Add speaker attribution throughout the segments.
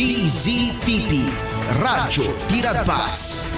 Speaker 1: DZTP Radyo Tirabas.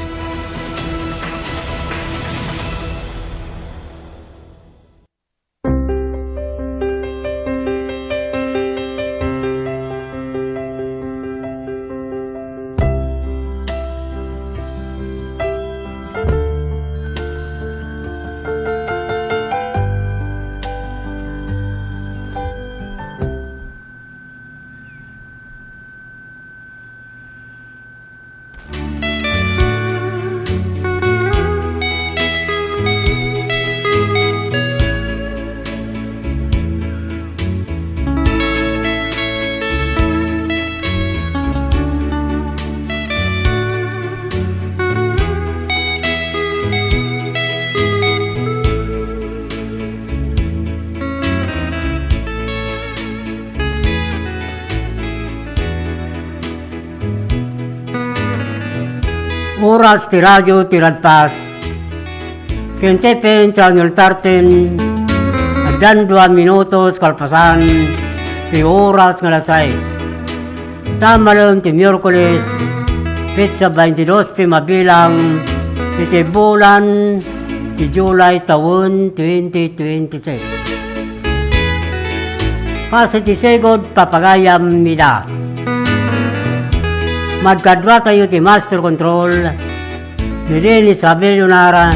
Speaker 2: Oras ti radyo ti Radpas. Kentepen sa nyultarten. Agdan 2 minutos kalpasan. Ti oras nga alas 6. Tamalong ti Miyerkules. Petsa 22 ti mabilang. Iti bulan ti July taon 2026. Kasi ti segod papagayam nila. Magkadwa tayo ti Master Control, nilin Isabel Yunaran,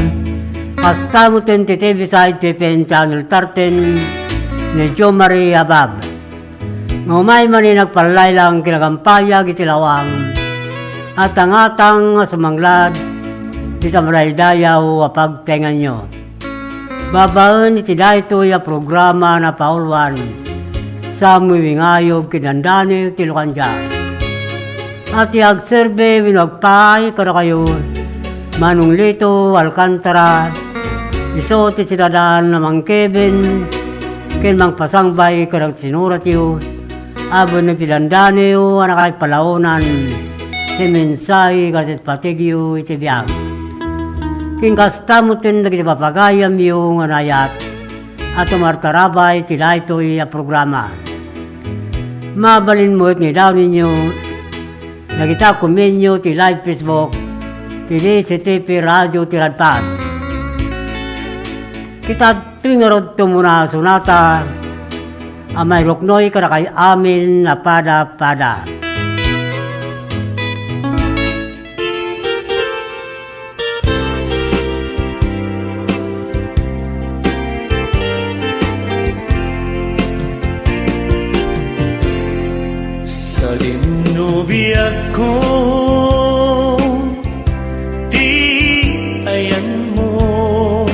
Speaker 2: hasta mo ti TV side TPN Channel 13, ni Jo Marie Abab. Ngumay man nagpalay lang kinagampayag itilawang, at ang atang sumanglad, di sa maray dayaw apagtengan nyo. Babaan iti dayto ya programa na paulwan, sa muwingayog kinandani tilukan dyan. At i-agserbe winagpay kada kayo Manong Lito Alcantara iso ti sinadaan namang Kevin ken mang pasangbay kadang sinurat yu abon nagtilandani yu anakay palaunan ti mensahe kasit patigyo iti biyag ken kastamutin nagiti papagayam yu nga nayat at umartarabay ti daytoy a programa mabalin mo ni daw ninyo. Nagita kumenyo ti live Facebook, ti DZTP Radyo Tirabas. Kita tingarod muna sunata, amay ruknoy kada kay amin na pada-pada.
Speaker 3: Sa dinubiyag ko, di ayan mo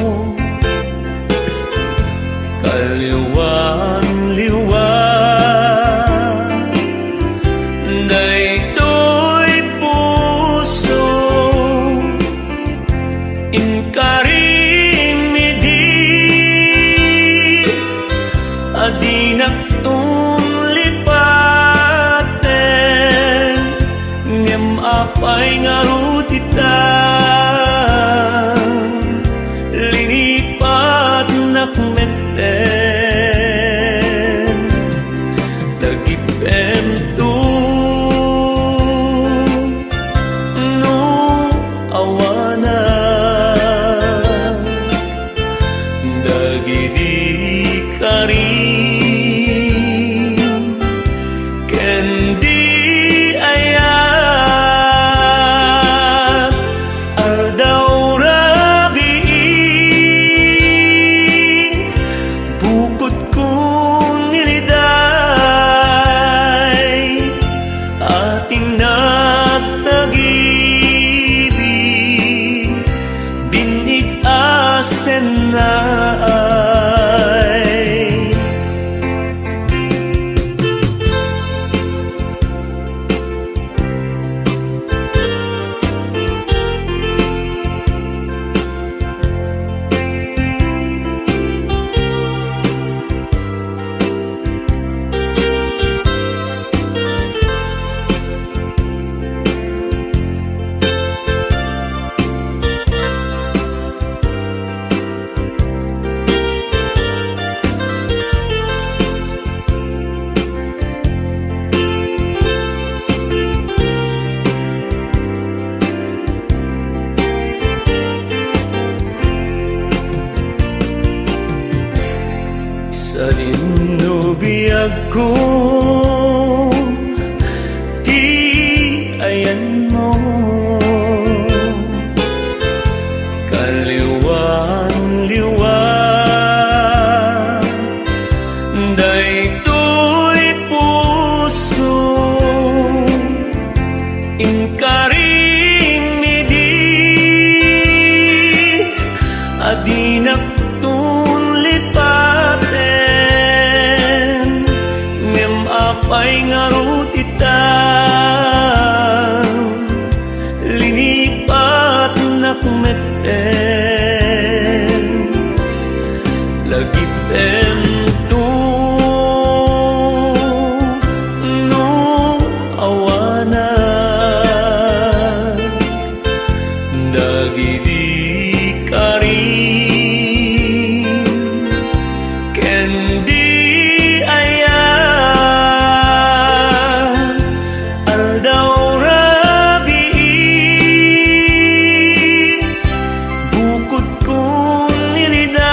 Speaker 3: kaliwan-liwan daytoy puso inkarin midi adinak apay ngarutitan linipat nakmeten lagipento no awana dagidi karin kendi ayan ko, di ayan mo. Kaliwan-liwan, daytoy puso, inkaring midi, adinak lipaten, ngem apay ngarutitan, linipat nakmeten, lagipem tu no awanan, dagidi karin, kendi ayan, aldaw rabi, bukod kong niliday,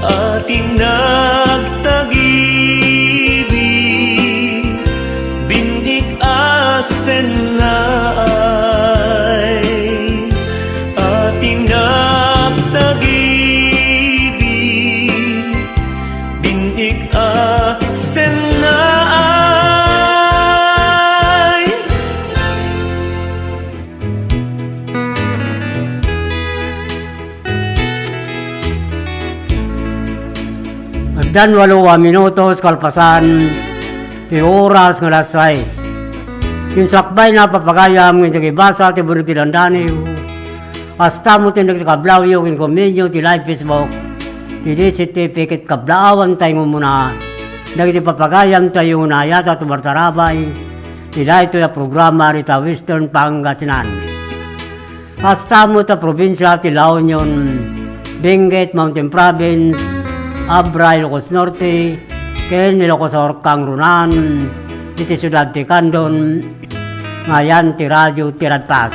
Speaker 3: ating nagtagibig, binig asen na ay, ating nagtagibig, binig asen na ay.
Speaker 2: Magdan 8 minutos kalpasan ti oras ng alas 6. Yung sakbay na papagayam ng nagibasa ti bunog ti dandani. Hasta mo ti nagkablaw yung komedyo ti live Facebook. Ti certificate kablaawan tayo muna. Nagiti papagayam tayo na yata tumartarabay. Tila ito yung programa rita Western Pangasinan. Hasta mo ta probinsya ti La Union, Benguet, Mountain Province, Abra, Ilocos Norte, Ken, Ilocos Orcang, Runan, iti Sudad ti Candon, ngayan ti Radyo Tiradpas.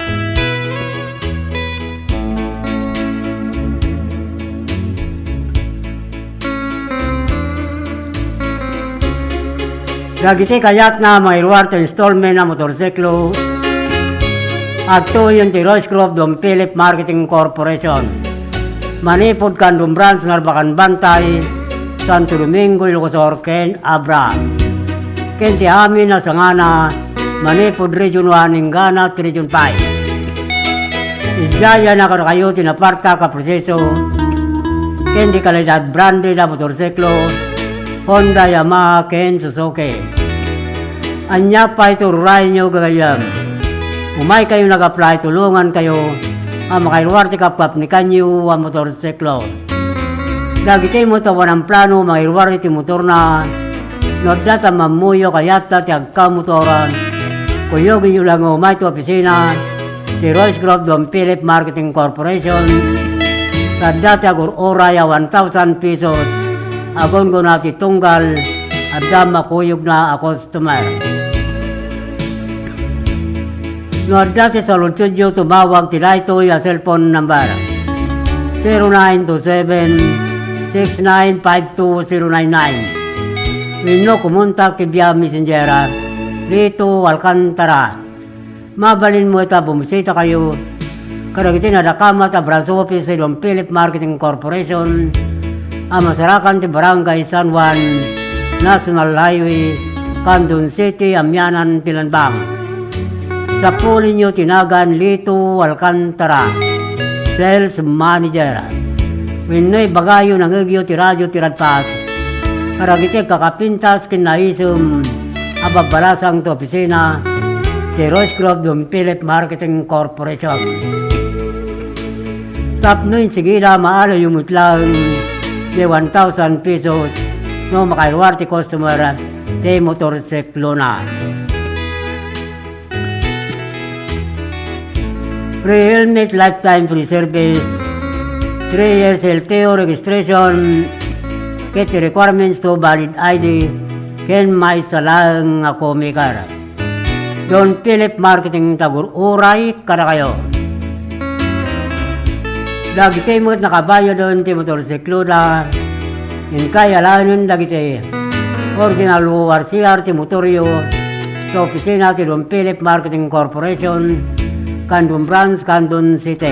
Speaker 2: Dagiti kayak na may ruwar ti installment na motorsiklo at to yung ti Royce Club Dom Philip Marketing Corporation. Manipod Kandong Branch Narbacan Bantay, Santo Domingo, Ilocos Ken, Abra. Ken ti amin na sangana, Manipod Region 1, Ningana, Region 5. Idjaya na kayo tinaparta ka proseso, ken di kalidad branded na motorsiklo, Honda, Yamaha, Ken, Suzuki. Anya pa ito ruray nyo gagayam. Umay kayo nag-apply, tulungan kayo ang makailuwar ti kapap ni kanyo ang motorsiklo. Dagiti mo tawan ang plano makailuwar ti motor na nodata mamuyo kayata ti agkamotoran. Kuyogin nyo lang umay ti opisina ti Royce Club Dom Philip Marketing Corporation. Sa dati agur oraya 1,000 pesos. Agon ko na ti tunggal at makuyog na a customer. No dati sa Lutudyo tumawag tila ito yung cellphone number 0927-6952-099. Wino kumuntak ti via Messengera dito Alcantara. Mabalin mo ita bumisita kayo karagiti na dakama ta branch office sa Dom Philip Marketing Corporation ang masarakan ti Barangay San Juan National Highway Candon City, Amyanan, Tilanbang. Sa po ninyo tinagan Lito Alcantara, Sales Manager. Winoy bagayo ng agyo ti radyo tiradpas. Karagiti kakapintas kinaisum abagbalasang to opisina ti Royce Club Dom Philip Marketing Corporation. Tapnoy sigila maalo yung mutlang di 1,000 pesos no makailuwar ti customer ti motorsiklo na. Free helmet, lifetime free service, 3 years LTO registration, kit requirements to valid ID, ken may salang ako mikar. Don Philip Marketing tagur uray kada kayo. Dagi kayo mo nakabayo doon ti motorsiklo na Inkay alanin dagiti original WRCR ti motoryo sa opisina ti Don Philip Marketing Corporation, Candon Branch, Candon City.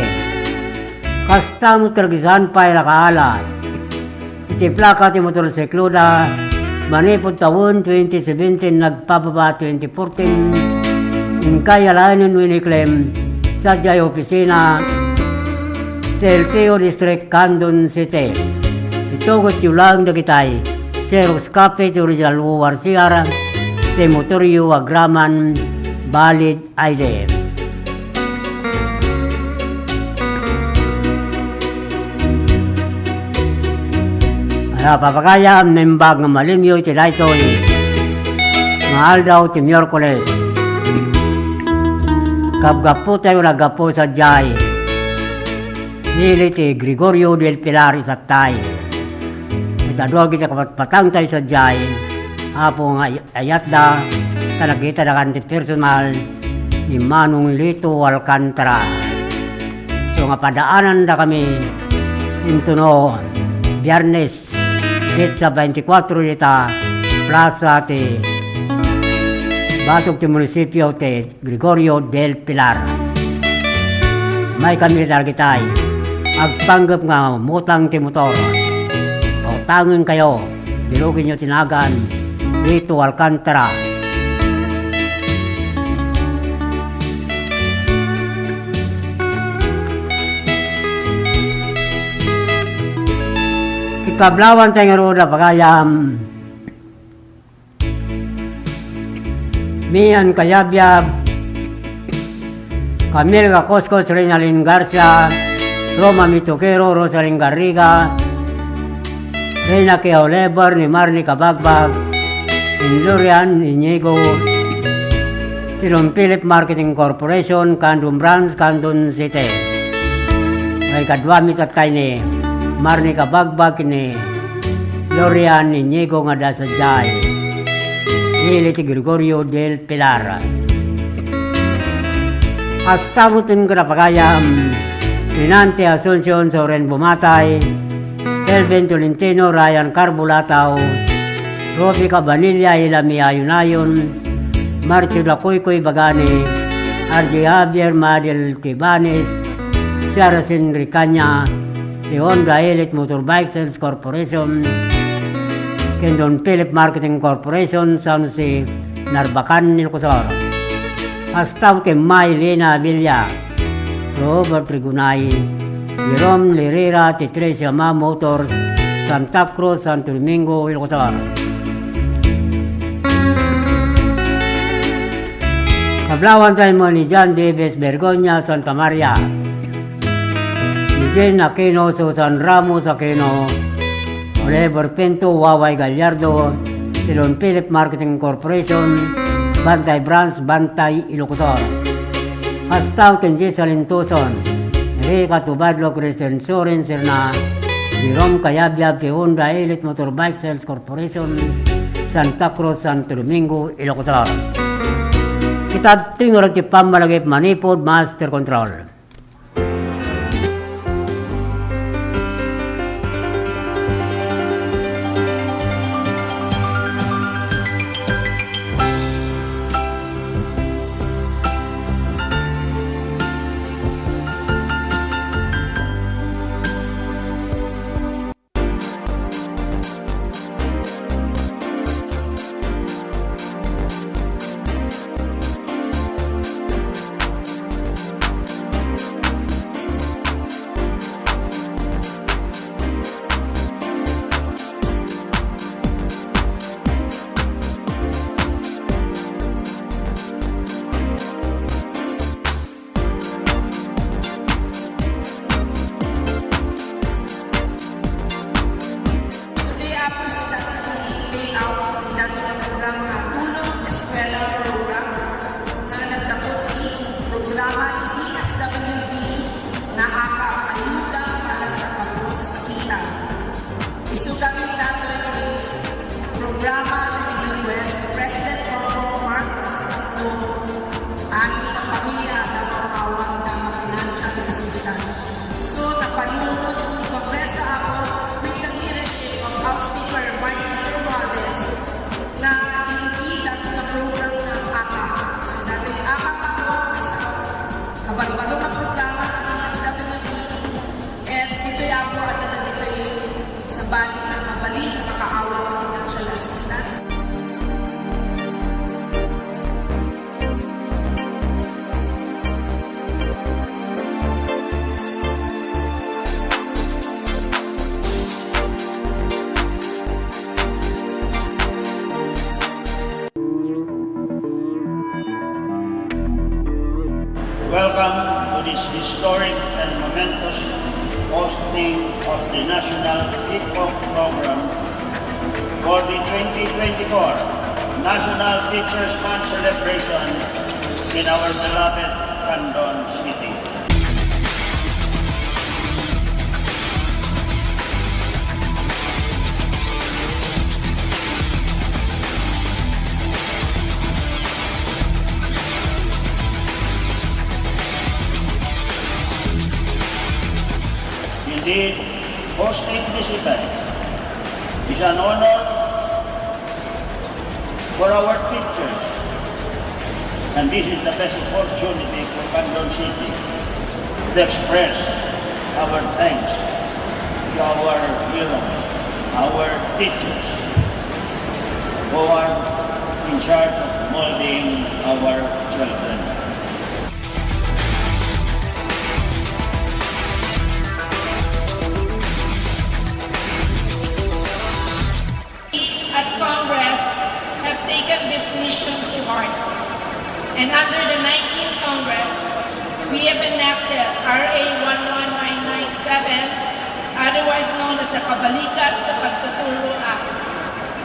Speaker 2: Kasta mo talagisan pa ilakaala. Iti plaka ti motorsiklo na manipod taon 2017 nagpababa 2014. Inkay alanin winiklem sa jay opisina LTO District, Candon City. Itugot yung lang na kitay, Xerox copy to original WRCR, te motoryo agraman, valid ID. Papakayam nembag ng malimyo iti daytoy, mahal daw ti Miyerkules. Kabgapo tayo nagapo sa jay, nili ti Gregorio del Pilar Itatay. Kadwa kita kapatpatang tayo sa jay, apo nga ayat da, talagita na kanti personal, ni Manong Lito Alcantara. So nga padaanan da kami, intuno, Biyernes, sa 24 dita, plaza ti Batok ti munisipyo ti Gregorio del Pilar. May kami targetay, agpanggap nga mutang ti motor. Tangon kayo, bilugin nyo tinagan, Lito Alcantara. Kikablawan tayo nga roda pagayam, Mian Kayabyab, Camille Gacoskos, Reynalyn Garcia, Roma Mituquero, Rosalyn Garriga, Reyna Keolebar, ni Marnie Kabagbag, Inlurian, Inigo, Don Philip Marketing Corporation, Candon Branch, Candon City. Ay kadwamit at kay ni Marnie Kabagbag, ni Lorian, Inigo nga da sa jay. Hili ti Gregorio del Pilar. Astabutin ko na pagayam, Pinante Asuncion, Soren Bumatay, Kelvin Tolentino, Ryan Carbulataw, Roby Cabanilla, Ilami Ayunayon, Marcio Lacoycoy Bagani, RJ Javier Madel Tibanes, Sarasin Ricanya, Honda Elite Motorbike Sales Corporation, Don Philip Marketing Corporation, San Jose, Narbacan, Nilcosor. Hasta que Maylena Villa, Robert Trigunay, Jerome Lirera, Titresia Ma Motors, Santa Cruz, Santo Domingo, Ilocosar. Kablawan tayo mo ni John Davis Bergonya, Santa Maria. Ni Jane Aquino, Susan Ramos Aquino, Oliver Pinto, Waway Gallardo, Don Philip Marketing Corporation, Bantay Branch, Bantay, Ilocosar. Hasta Tenji Salintuson, Rika Tubadlo, Christian Soren, Serna, Jerome Kayabyab, Honda Elite Motorbike Sales Corporation, Santa Cruz, Santo Domingo, Ilocosar. Kita tinggal di pamalagip manipod master control.
Speaker 4: Welcome to this historic and momentous hosting of the National Hip-Hop Program for the 2024 National Teachers Month celebration in our beloved Candon City. Indeed, hosting this event is an honor for our teachers, and this is the best opportunity for Candon City to express our thanks to our heroes, our teachers, who are in charge of molding our children.
Speaker 5: At Congress have taken this mission to heart. And under the 19th Congress, we have enacted RA 11997, otherwise known as the Kabalikat sa Pagtuturo Act.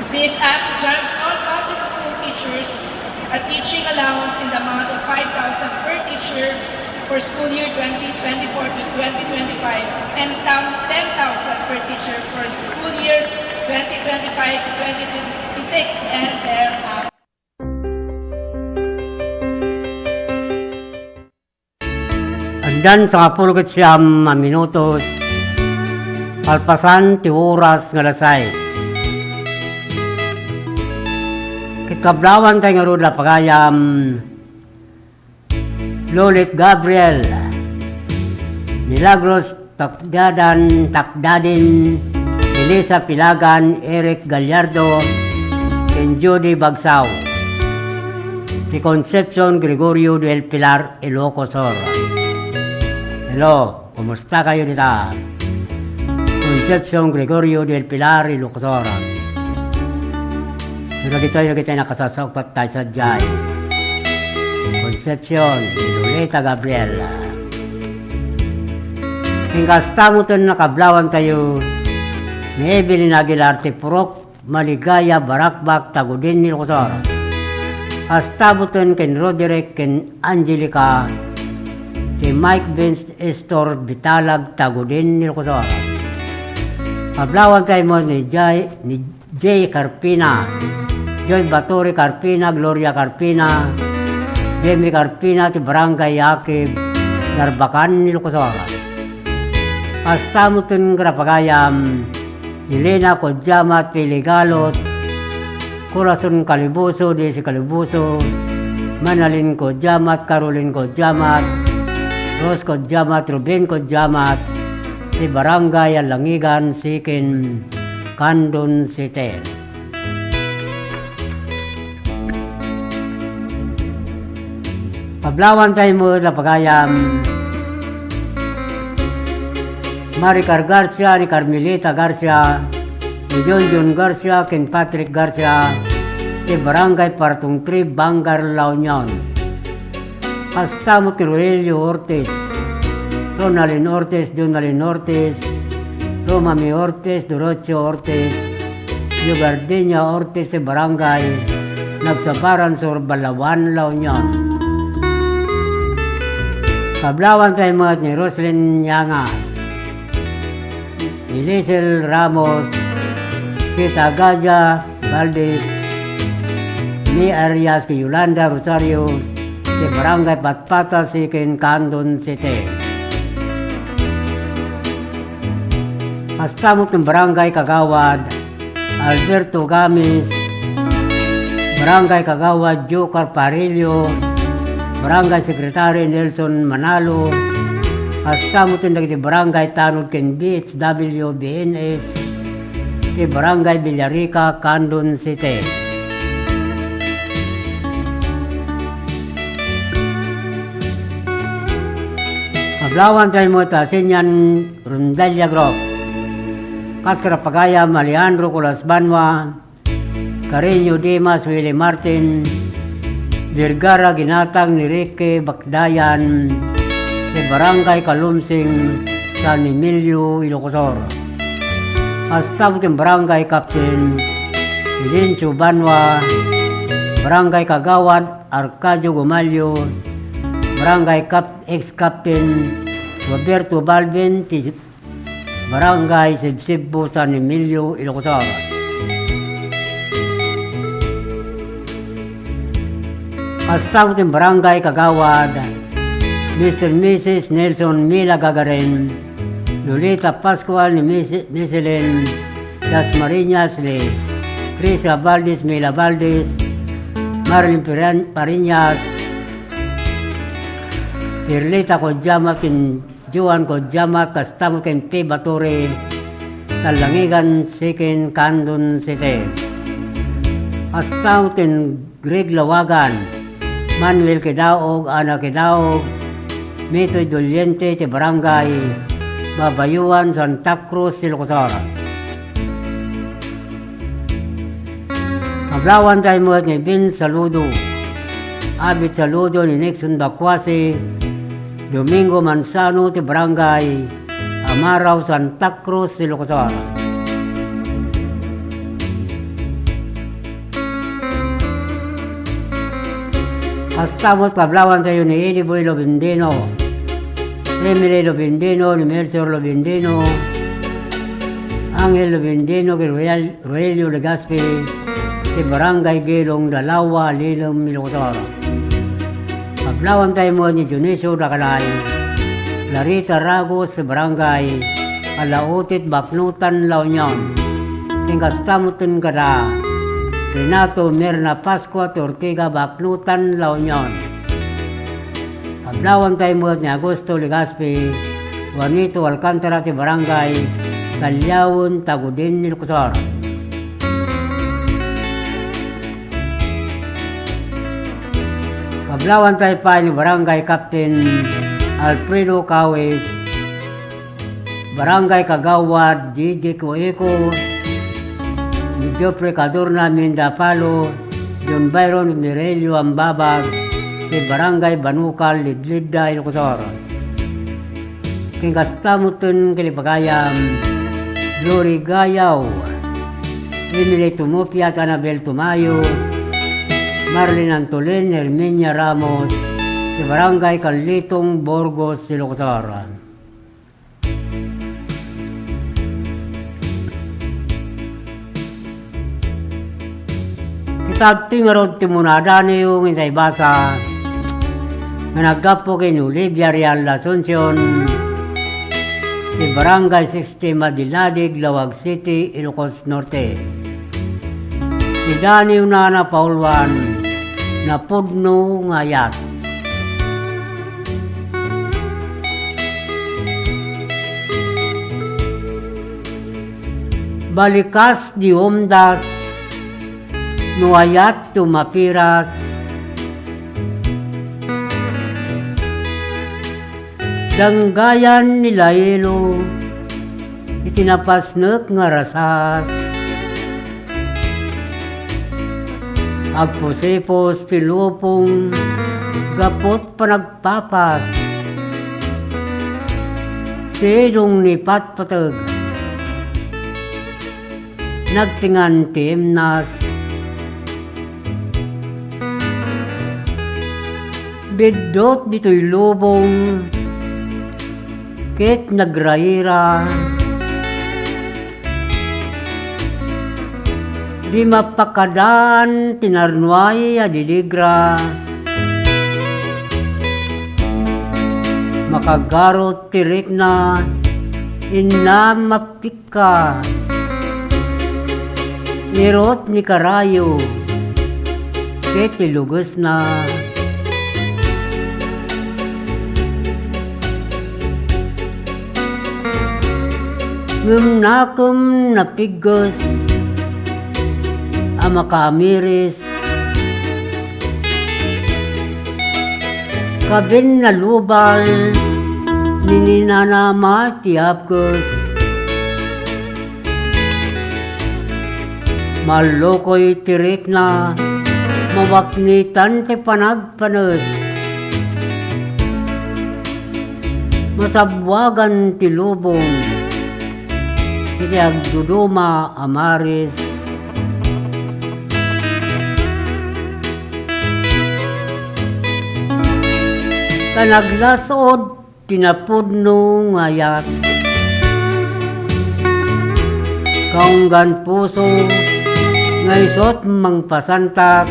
Speaker 5: This act grants all public school teachers a teaching allowance in the amount of 5,000 per teacher for school year 2024 to 2025 and 10,000 per teacher for school year 2025 to 2026 and thereafter.
Speaker 2: Andan sa kapulgot siyam minutos, alpasan ti oras nga lasay. Kitkablawan tayo nga ron na pagayam, Lolit Gabriel, Milagros Takdadin, Elisa Pilagan, Eric Gallardo, and Judy Bagsaw. Si Concepcion Gregorio del Pilar Ilocosor. Hello, kumusta kayo dito? Concepcion Gregorio del Pilar Ilocosor. Sura kita nakasasokpat tayo sa Jai. Concepcion, Lolita Gabriel. Hingkasta mo ito nakablawan tayo ni Evelyn Aguilar Tipurok, Maligaya, Barakbak, Tagudin, Nilocosor. Astabuton ken Roderick ken Angelica, si Mike Vince Estor Bitalag, Tagudin, Nilocosor. Pablawan tayo mo ni Jay Carpina, Joy Baturi Carpina, Gloria Carpina, Jamie Carpina, ti Barangay Akib, Narbacan, Nilocosor. Astamuton Grapagayam, Elena Kodjamat, Piligalot, Corazon Calibuso, Desi Calibuso, Manalin Kodjamat, Caroline Kodjamat, Rose Kodjamat, Ruben Kodjamat, si Barangay Alangigan, Sikin, Candon City. Pablawan tayo mo na pagayam, Maricar Garcia, ni Carmelita Garcia, ni John Garcia, Ken Patrick Garcia, ni Barangay Partong 3, Bangar, La Union. Hasta mo ti Roelio Ortiz, Ronaldin Ortiz, Jonalyn Ortiz, Romami Ortiz, Dorocho Ortiz, Yugardenia Ortiz, ni Barangay Nagsabaran, Sur Balawan, La Union. Pablawan tayo mga ni Roslyn Yanga, ni Liesel Ramos, si Tagaja Valdez, ni Arias ki Yolanda Rosario, si Barangay Patpata, si Candon City. Hasta mo ng Barangay Kagawad, Alberto Gamis, Barangay Kagawad Joe Carparillo, Barangay Secretary Nelson Manalo, hasta mo tindag ti Barangay Tanod ken BHW BNS, ti Barangay Villarica, Candon City. Kablawan tayo mo ta Sinyan Rondalia Group, Kaskara Pagaya, Alejandro Colas Banwa, Carreño Dimas, Willie Martin, Vergara ginatang ni Ricky Bakdayan sa Barangay Kalumsing, San Emilio, Ilocosur. Staff ng Barangay Captain Ilincio Banwa, Barangay Kagawad Arcadio Gumalyo, Barangay Ex-Captain Roberto Balvin, Barangay Sibsibbo, San Emilio, Ilocosur. Staff ng Barangay Kagawad, Mr. and Mrs. Nelson Mila Gagarin, Lolita Pascual ni Miselin Das Marinas ni Trisha Valdez, Mila Valdez, Marilyn Parinas, Perlita Kodjama, kin Juan Kodjama, Kastamo kin T. Batore, Talangigan, Sikin, Kandun City. Astamo kin Greg Lawagan, Manuel Kidaog, Ana Kidaog, Mitoy Doliente, sa Barangay Babayuan, Santa Cruz, Ilocosur. Kablawan tayo mo ni Vin Saludo, Abit Saludo ni Nixon Dakwasi, Domingo Manzano, sa Barangay Amaraw, Santa Cruz, Ilocosur. Kastamot kablawan tayo ni Ediboy Lobendino, Emily Lobendino, ni Melchor Lobendino, Angel Lobendino, kay Roelio Legaspi, si Barangay Gilong, Dalawa, Lilom, Ilocosur. Kablawan tayo mo ni Dionisio Dakalay, Larita Ragos, si Barangay Alautit, Baknutan, La Union, Tingkastamutin kada, Renato Mirna Pascua, Ortiga, Baknutan, La Union. Kablawan tayo mo ni Augusto Legaspi, Juanito Alcantara, ti Barangay Kalyawon, Tagudin, Ilocosur. Kablawan tayo pa ni Barangay Captain Alfredo Cawes, Barangay Kagawad, Gigi Coeco, Jofre Cadorna, Mindapalo, John Byron Mirelio Ambabag, si Barangay Banukal, Lidlida, Ilocosur. Kingkastamutin Kilipagayam, Glory Gayaw, Emily Tumupia, Anabel Tumayo, Marlene Antolin, Herminia Ramos, si Barangay Carlitong, Burgos, Ilocosur. Kitabti nga rod timunada na yung basa nga naggapo kay Olivia Real Asuncion, si Barangay 60 Madiladig, Lawag City, Ilocos Norte. Si Dani Unana Paulwan na Pudno Ngayat. Balikas di Omdas, Nuayat Tumapiras, Danggayan ni Laelo, itinapasnek nga rasas, agposipos tilupong, gapot panagpapas, sidong ni Patpatag, nagtingan timnas, bidot dito'y lubong, ket nagraira, di mapakadan tinarnuay adidigra, makagarot tirik na, ina mapika, nirot ni karayo, ket ilugos na, ngumnakum napigos, amakamiris, kabin na lubal, nininanama tiapkos, malokoy tirik na, mawaknitan ti panagpanag. Masabwagan ti lubong, iti agduduma amaris. Kanaglasod tinapudno ngayat, kaunggan puso ngaysot mangpasantak,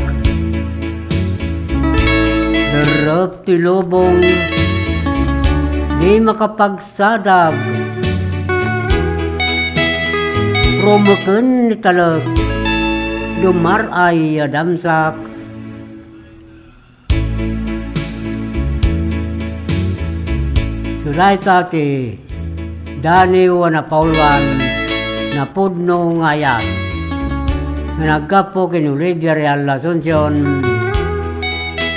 Speaker 2: darap ti lubong di makapagsadag, promoken ni talag dumaray adamsak. Sulay tati Daniw na Paulwan na pudno ngayan na nagkapo kin Olivia Real Asuncion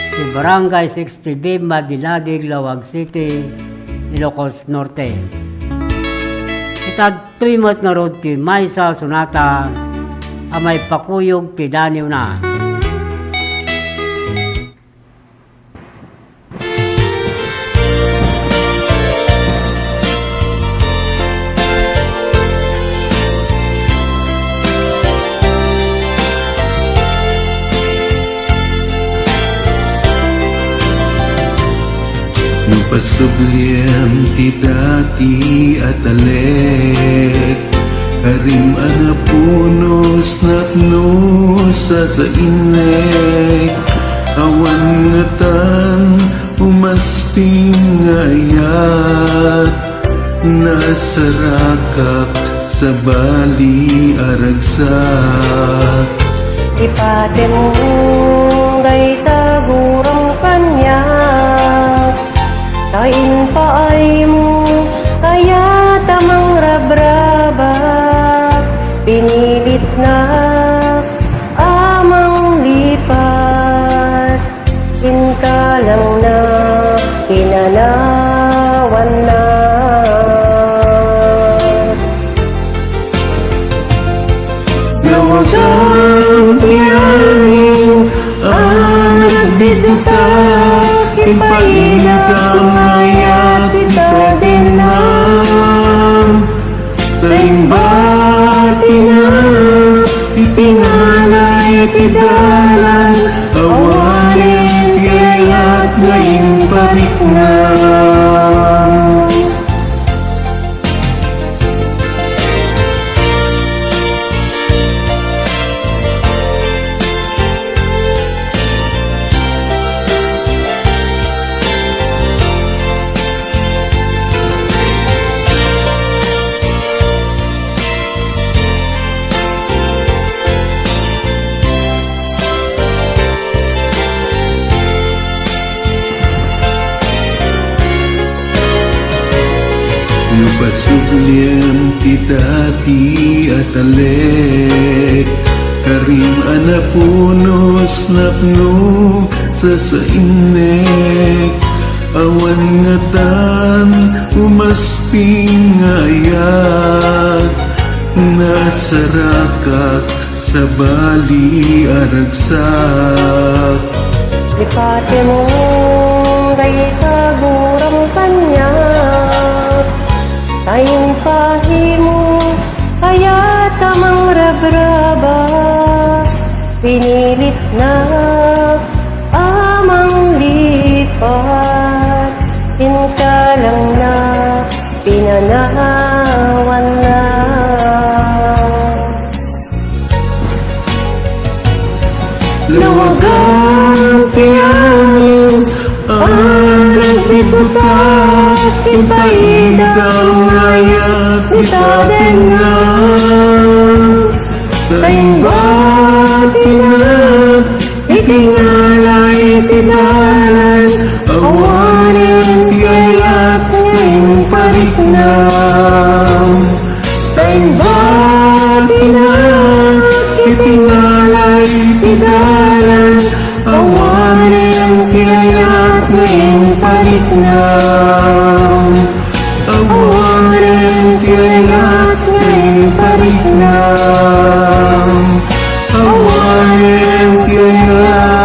Speaker 2: si Barangay 60B Madinadig, Lawag City, Ilocos Norte. Itad tuimot na rod ti Maysa Sunata amay pakuyog ti Daniw na.
Speaker 6: Pasublian ti dati at alek, karim anapunos napnos sa inek, awan ngatan umasping ayat, nasarakak sa bali aragsak.
Speaker 7: Ipate mo gay tagurang kanya, kain paay mo, kaya tamang rabraba, pinilit na amang lipat, kinka lang na pinanawan na.
Speaker 6: Nawagang piyanin ang nagbibita, ipailagang ayat kita dinam. Taimbati na ipingalay tidalan, awanin tiyayat ngayon pariknam. Nupasublian kita ti atalek, karim anapunos napno sa sainek, awan ngatan umasping ayat, nasarakak sa bali aragsak.
Speaker 7: Ipate mo gay tagurang kanya, kain pahi mo, kaya tamang rabraba, pinilit na amang lipat, kinka lang na pinanawan na.
Speaker 6: Lawagang piyanin ang nagbibuta, ipailagang ayat kita dinam. Taimbati na ikingalay tidalan, awanin tiyayat ngayong pariknam. Taimbati na ikingalay tidalan, awanin tiyayat ngayong pariknam. Awanin tiyayat ngayong pariknam. Awanin tiyayat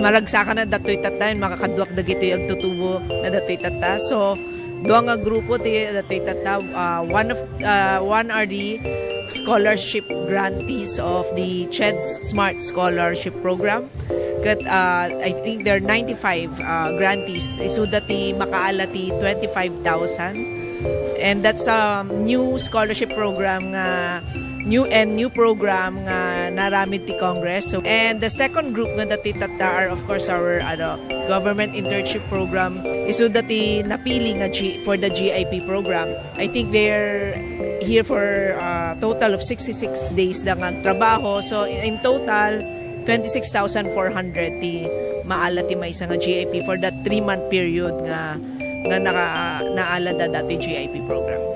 Speaker 8: maragsakan na datoy tata, makakaduak dagito yung tutubo na datoy tata. So, doang nga grupo ti datoy tata, one are the scholarship grantees of the CHED's Smart Scholarship Program. Kat, I think there are 95 grantees. Isudati makaalati 25,000. And that's a new scholarship program nga new program nga naramid ti Congress. So, and the second group nga dati tata are of course our government internship program. Isu dati napili nga for the GIP program. I think they're here for a total of 66 days na nga trabaho. So in total 26,400 ti maala ti may isa nga GIP for that 3-month period nga naala da dati GIP program.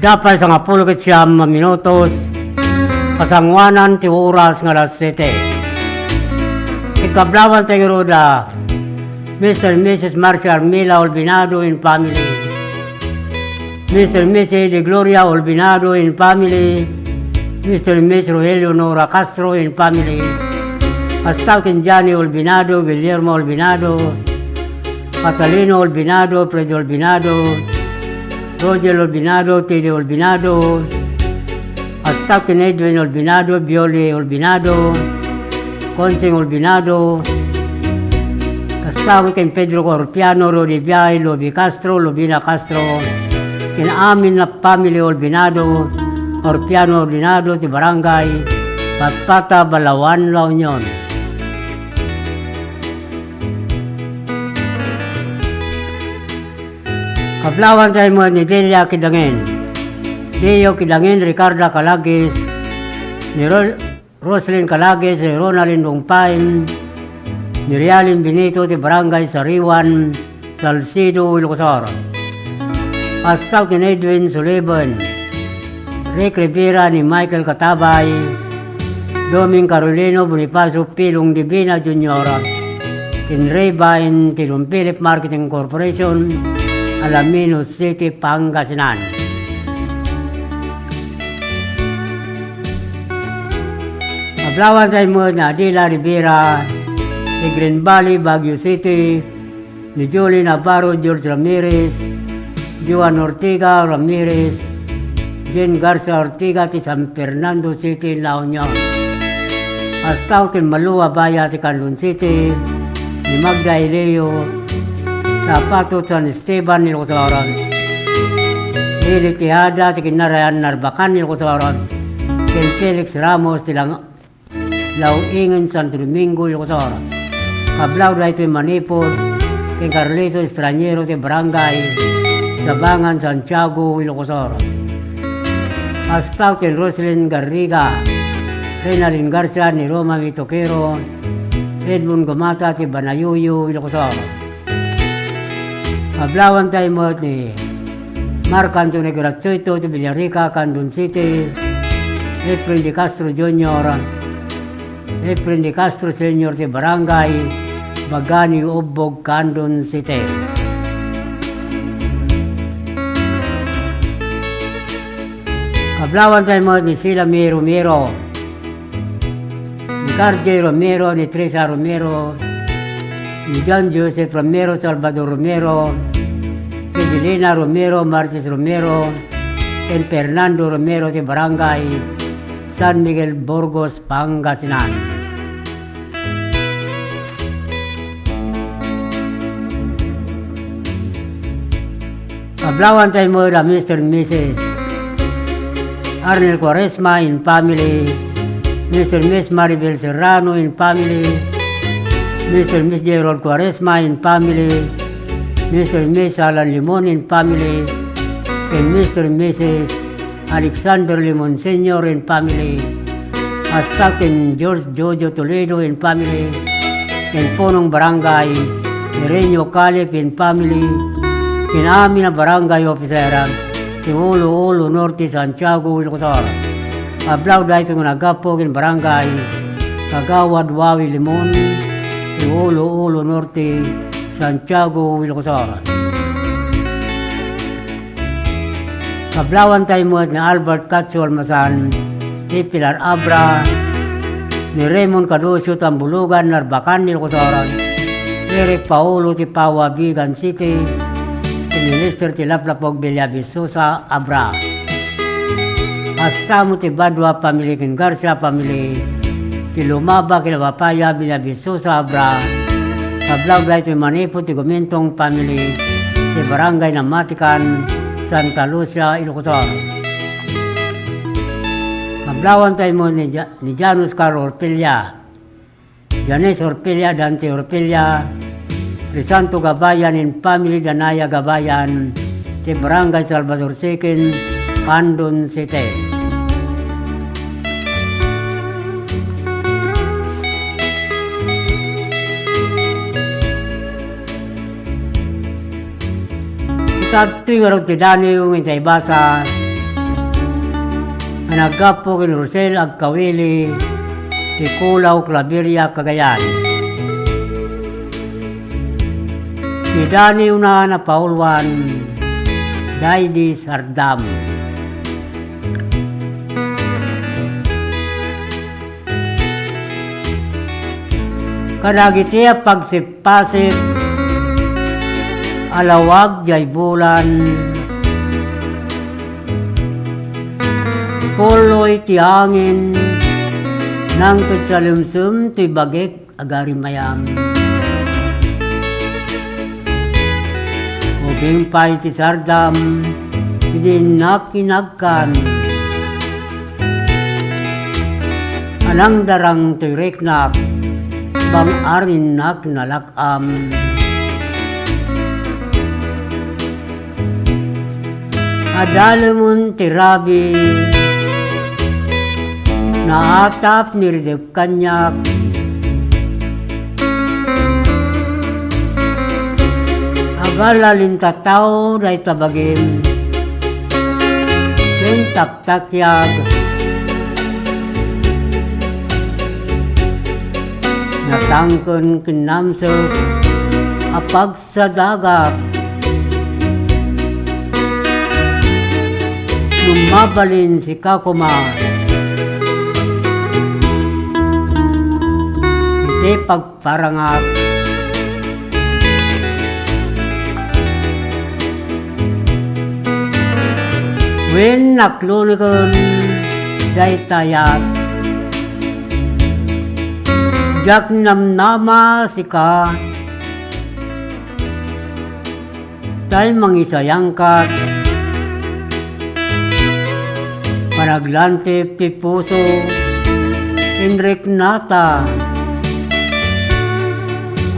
Speaker 2: Dapat sa nga 10 minutos, kasangwanan ti oras nga alas 7. Ikablawan tayo da Mr. and Mrs. Marcia Armila Olbinado in family, Mr. and Mrs. De Gloria Olbinado in family, Mr. and Miss Rogelio Nora Castro and family, Astautin Johnny Olbinado, Guillermo Olbinado, Catalino Olbinado, Fredo Olbinado, Roger Olbinado, Teddy Olbinado, Astautin Edwin Olbinado, Bioli Olbinado, Consing Olbinado, Astautin Pedro Corpiano, Rodi Biay, Lobi Castro, Lobina Castro, kin amin na family Olbinado, Orpiano Olbinado, ti Barangay, Patpata, Balawan, La Union. Kablawan tayo mo ni Delia Kidangin, Deo Kidangin, Ricardo Calagis, ni Roslyn Calagis, ni Ronaldin Dungpain, ni Rialin Benito, ti Barangay Sariwan, Salcido, Ilocosor. Pastaw kin Edwin Sullivan, Rick Rivera ni Michael Katabay, Doming Carolino Bonifacio Pilong Divina Jr., kin Ray Bain, Tilong Philip Marketing Corporation, Alaminos City, Pangasinan. Mablawan tayo mo na Adila Rivera, ni Green Valley, Baguio City, ni Julie Navarro, George Ramirez, Juan Ortiga Ramirez, Jen Garcia Ortiga, ti San Fernando City, La Union. Astaw kin Malua Baya, ti Canlon City, ni Magda Ileo, Tapato San Esteban, Ilocos, Lili Tihada, ti Kinarayan Narbacan, Ilocos, kin Felix Ramos, ti Lauingan, Santo Domingo, Ilocos. Kablaw na ito'y Manipur, kin Carlito Estranyero, ti Barangay Sabangan, Santiago, Ilocosor. Astaw kin Roslyn Garriga, Renalyn Garcia, ni Roma Mitoquero, Edmund Gomata, ti Banayuyo, Ilocosor. Kablawan tayo mo ni Mark Anthony Gratuito, ti Villarica, Candon City, Efren de Castro Jr., Efren de Castro Sr., ti Barangay Bagani, Ubog, Candon City. Kablawan tayo mo ni Sheila May Romero, ni Carje Romero, ni Teresa Romero, ni John Joseph Romero, Salvador Romero, ni Jelena Romero, Martis Romero, and Fernando Romero, ti Barangay San Miguel, Burgos, Pangasinan. Kablawan tayo mo na Mr. and Mrs. Arnel Quaresma in family, Mr. and Miss Maribel Serrano in family, Mr. and Miss Gerald Quaresma in family, Mr. and Miss Alan Limon in family, and Mr. and Mrs. Alexander Limon Sr. in family, Astak and George Jojo Toledo in family, and Ponong Barangay, Mireño Calip in family, in amin na barangay officer, si Ulo Norte, Santiago, Ilocos. Ablaw dahil itong nagapog in barangay, Kagawad, Wawi, Limon, si Ulo Norte, Santiago, Ilocos. Kablawan tayo mo ni Albert Katso Almasan, si Pilar Abra, ni Raymond Cadosio Tambulugan, Narbacan, Ilocos. Eric Paulo, ti Pawa, Bigan City, Minister ti Laplapog Villavisosa Abra. Hasta mo ti Badwa Pamili kin Garcia Pamili, ti Lumaba Kinabapaya Villavisosa Abra. Kablaw gay ti Manipo ti Gumintong Pamili, ti Barangay Namatikan, Santa Lucia, Ilocos. Kablawan tayo mo ni Janus Carl Orpilla, Janes Orpilla, Dante Orpilla, Crisanto Gabayan in family, Danaya Gabayan, ti Barangay Salvador Sikin, Candon City. Itatuloy nga rin ti Dani yung intay basa, na nagkapo kin Rosel Agkawili, ti Kulaw, Claveria, Cagayan. Si Dani una na Paulwan, Daidi Sardam. Kadagiti pagsipasip, alawag jay bulan, puloy ti hangin, nang tutsalimsum ti bagik agari mayam. Ubing pay ti sardam, hindi nakinagkan, anang darang ti reknak, bang arin nak nalakam. Adalamun ti rabi, naatap nirdip kanyak, agalalin tataw day tabagim, kintak-takyag, natangkon kinamsok, apag sa dagat, lumabalin si Kakuma, iti pagparangak, wen naklunikon day tayat, jak namnama si ka, day mangisayangkat, panaglantip ti puso, inrek nata,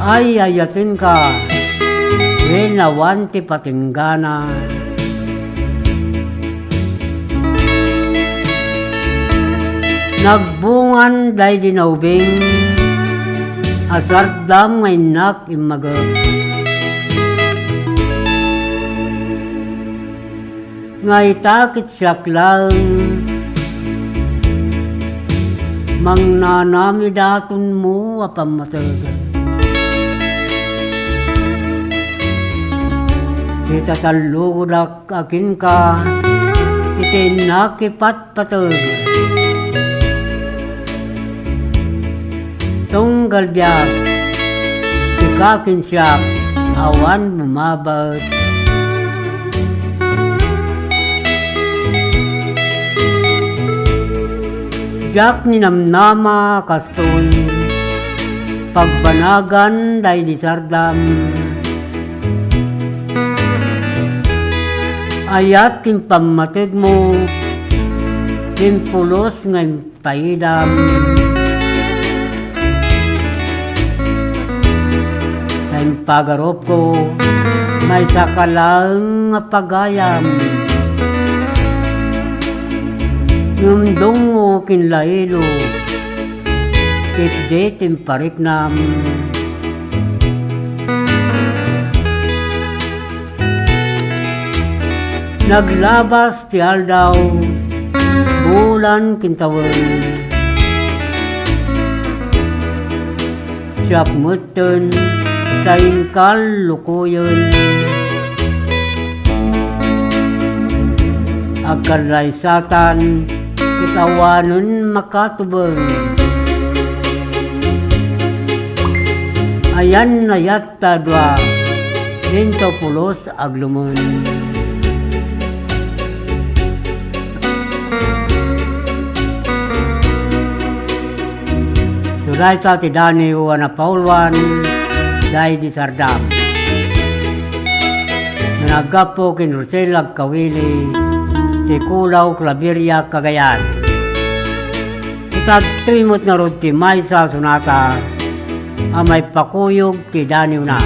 Speaker 2: ay ayatin ka, winawan ti patinggana. Nagbungan day dinaubing, asardam ngay nak imagag. Ngay takit siyak lang, mang nanamidatun mo apamatagan. Si tatalugudak akin ka, itinakipat-patagan. Tunggal biyak, si kakin siyak, awan bumabat. Jak ninamnama kastoy, pagbanagan day di sardam, ayat kin pamatig mo, kin pulos ngay paidam. Kain pagarop ko, may sakalang pagayam. Numdong mo kinlailo, kitdetin pariknam. Naglabas ti aldaw, bulan kintawan. Siyak mutun, kain kalukuyon, agalay satan, ikawanon makatubang. Ayan na yatta dwa, dinto pulos aglumun. Suday ta ti Dani Juana Paulwan, day di sardam. Nanagapo kin Roselag Kawili, ti Kulaw Claveria Cagayan. Itagtrimot na rod ti Maysa Sunata, amay pakuyog ti Dani Una.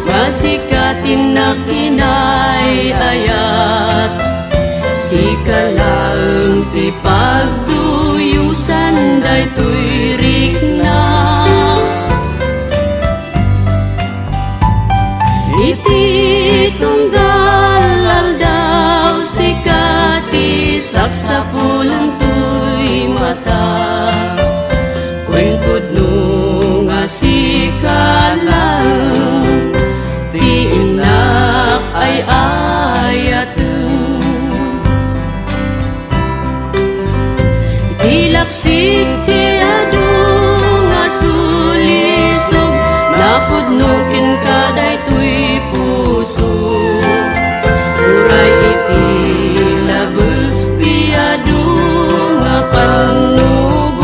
Speaker 6: Masikatin na kinay-ayat, si kalaang ti pagduyusan daytoy rikna. Iti tunggal aldaw si kati sapsapulan tuy nukin kaday tuy puso uray iti labus ti adu nga panubok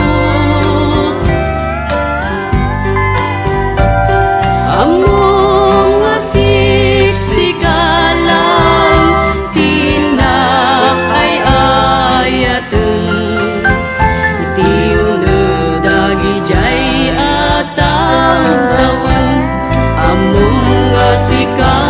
Speaker 6: among nga siksikalang tinak ay ayaten iti uneg dagi jay ataw tawan among nga sikalaeng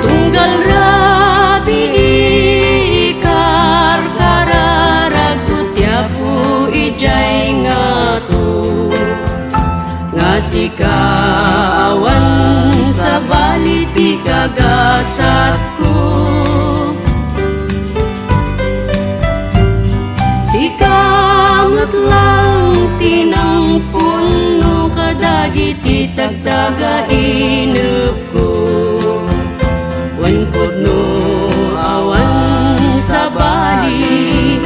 Speaker 6: tunggal rabi ikar kararag utyapu ijay ngato nga sikaawan sa baliti kagasat ko sikamat lang tinangpon no kadagiti tagtaga inep ko wan pudno awan sa bali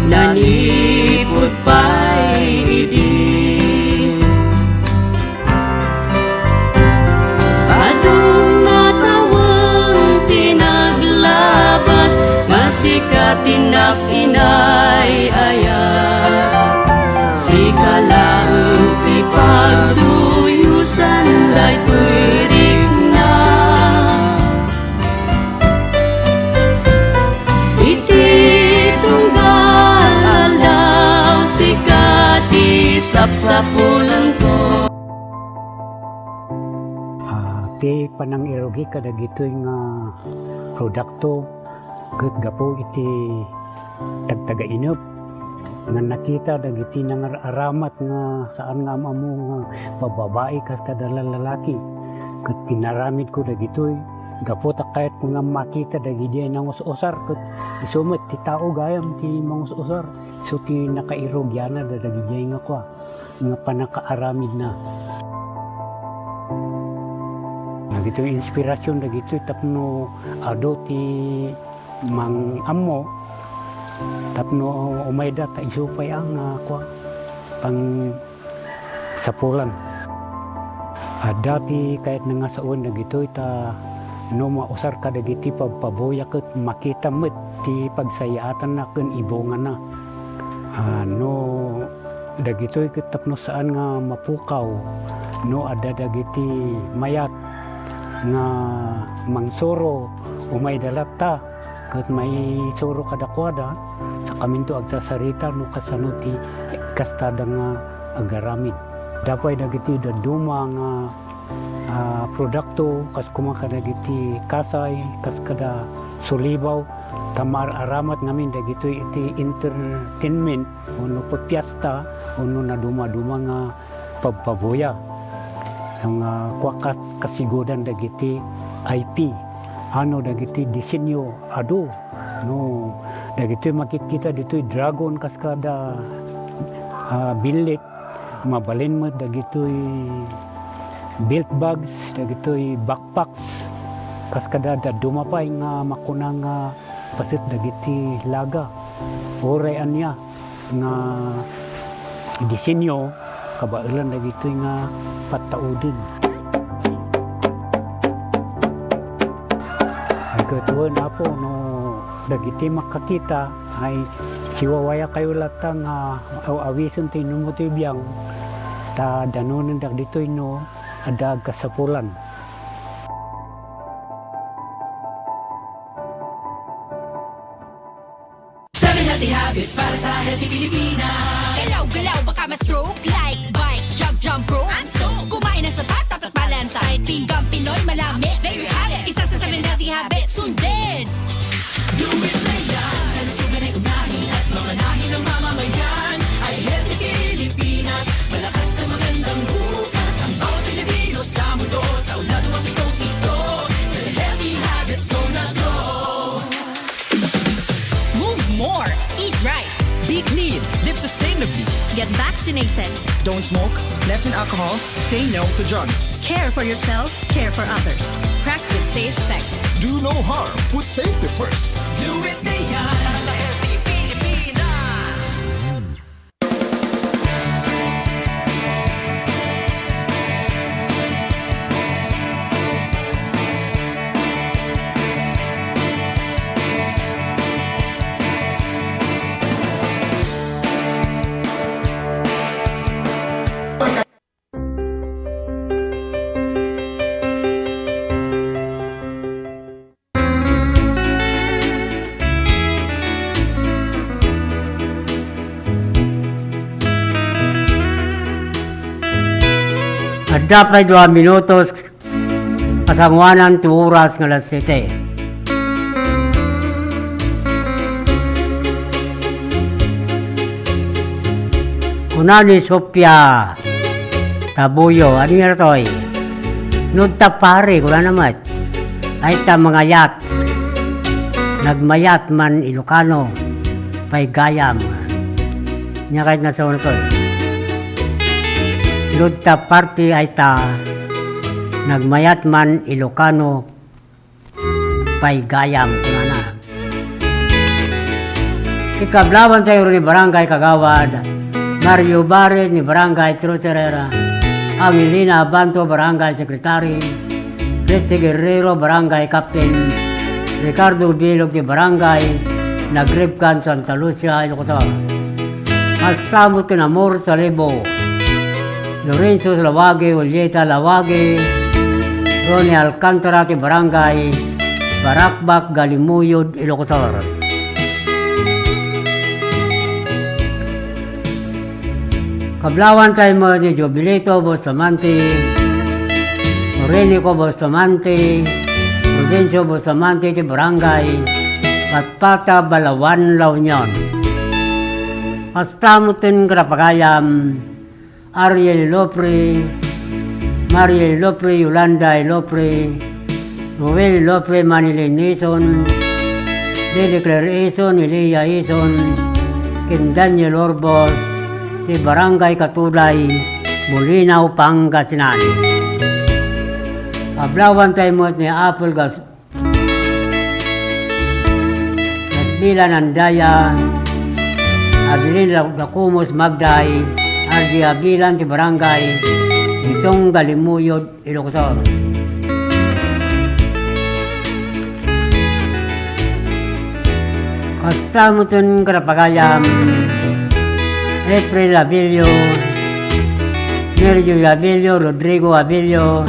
Speaker 6: nanipud pay idi adung natawang tinaglabas masikatinap inay ayat sikalaeng ti pagduyusan daytoy rikna iti tunggal aldaw sikati sapsapulan ko
Speaker 2: Ti panang irogi kadagitoy nga produkto ket gapo iti tagtaga inep nga nakita dagiti nangaramat nga saan nga amamo nga bababae kas kada lalaki ket pinaramid ko dagitoy gapo ta kahit nga makita dagiti nang usar ket isumet ti tao gayam ti mangusar so ti nakairogyana dagiti nga kwa nga panakaaramid na dagito inspirasyon dagito tapno ado ti mang ammo tapno umayda ta isupay ang kwa pang sapulan ada ti kahit nga saon dagito ta no mausar ka dagiti pagpaboya ket makita met ti pagsayaatan na ken ibongan na no dagito ket tapno saan nga mapukaw no ada dagiti mayat nga mangsuro umay dalata ket may suro kadakwada sa kaminto agsasarita no kasano ti kastada nga agaramid dapay dagiti daduma nga produkto kas kumaka dagiti kasay kas kada sulibaw tamar aramat ngamin dagito iti entertainment uno pagpiesta uno na duma-duma nga pagpaboya ang kwakas kasigudan dagiti IP ano dagiti disenyo ado no dagiti makikita ditoy dragon kaskada bilit mabalin mo dagitoy belt bags dagitoy backpacks kaskada dumapay nga makunang pasit dagiti laga oray anya nga disenyo kabailan dagitoy nga pataudin ay katuan apo no dagiti makakita ay siwawaya kayo latang awison tinumuti biyang ta danunan dagitoy no adag kasapulan.
Speaker 6: Seven healthy habits para sa healthy Pilipinas. Galaw-galaw baka ma-stroke, like bike, jog, jump rope. I'm so kumain ng sapat, dapat balance. Kahit pinggang Pinoy manami, there you have it. Isa sa 7 healthy habits, sundin. Do it na yan, kalusugan ay unahin at mamanahin ng mamamayan. Ay healthy Pilipinas, malakas sa magandang bukas. Ang bawat Pilipino sa mundo, sa ulado ang pitong ito. Sa healthy habits, go na go.
Speaker 9: Move more, eat right,
Speaker 3: Be clean, live sustainably.
Speaker 9: get vaccinated,
Speaker 1: Don't smoke, lessen alcohol, say no to drugs.
Speaker 9: care for yourself, care for others. Practice safe sex.
Speaker 1: Do no harm, put safety first.
Speaker 3: Do it na yan para sa healthy Pilipinas.
Speaker 2: At dapat 2 minutos kasangwanan 2 oras ng alas 7. Una ni Sophia Tabuyo, ano nga ito eh? Nudta pare, kuna naman. Ay ta mga yat. Nagmayat man Ilocano, pay gayam. Nya kahit nasa una to eh. Nudta party ay ta. Nagmayat man Ilocano, pay gayam. Kuna na. Ikablawan tayo rin ni Barangay Kagawad. Mario Barret ni Barangay Trucerera, Angelina Abanto Barangay Secretary, Ritzy Guerrero Barangay Captain, Ricardo Bilog ni Barangay Nagripkan Santa Lucia, Ilocos. Mastamot Kinamor Salibo, Lorenzo Lawage, Ulieta Lawage, Ronnie Alcantara ti Barangay Barakbak Galimuyod, Ilocos. Kablawan tayo mo ni Jobilito Bustamante, Morenico Bustamante, Prudencio Bustamante ti Barangay Patpata Balawan, La Union. Pastamutin Karapagayam, Ariel Lopre, Mariel Lopre, Yolanda Lopre, Noel Lopre, Manilin Ison, Dede Claire Ison, Elia Ison, Ken Daniel Orbos, ti Barangay Katulay, Molinaw, Pangasinan. Pablawan tayo mo ni Apple Gas. Nagbilan ang daya, Abilin Lakumos Magday, Ardi Abilan ti Barangay, Itong Galimuyod, Ilocos. Kastamutin Karapagayam, April Abilio, Nergio Abilio, Rodrigo Abilio,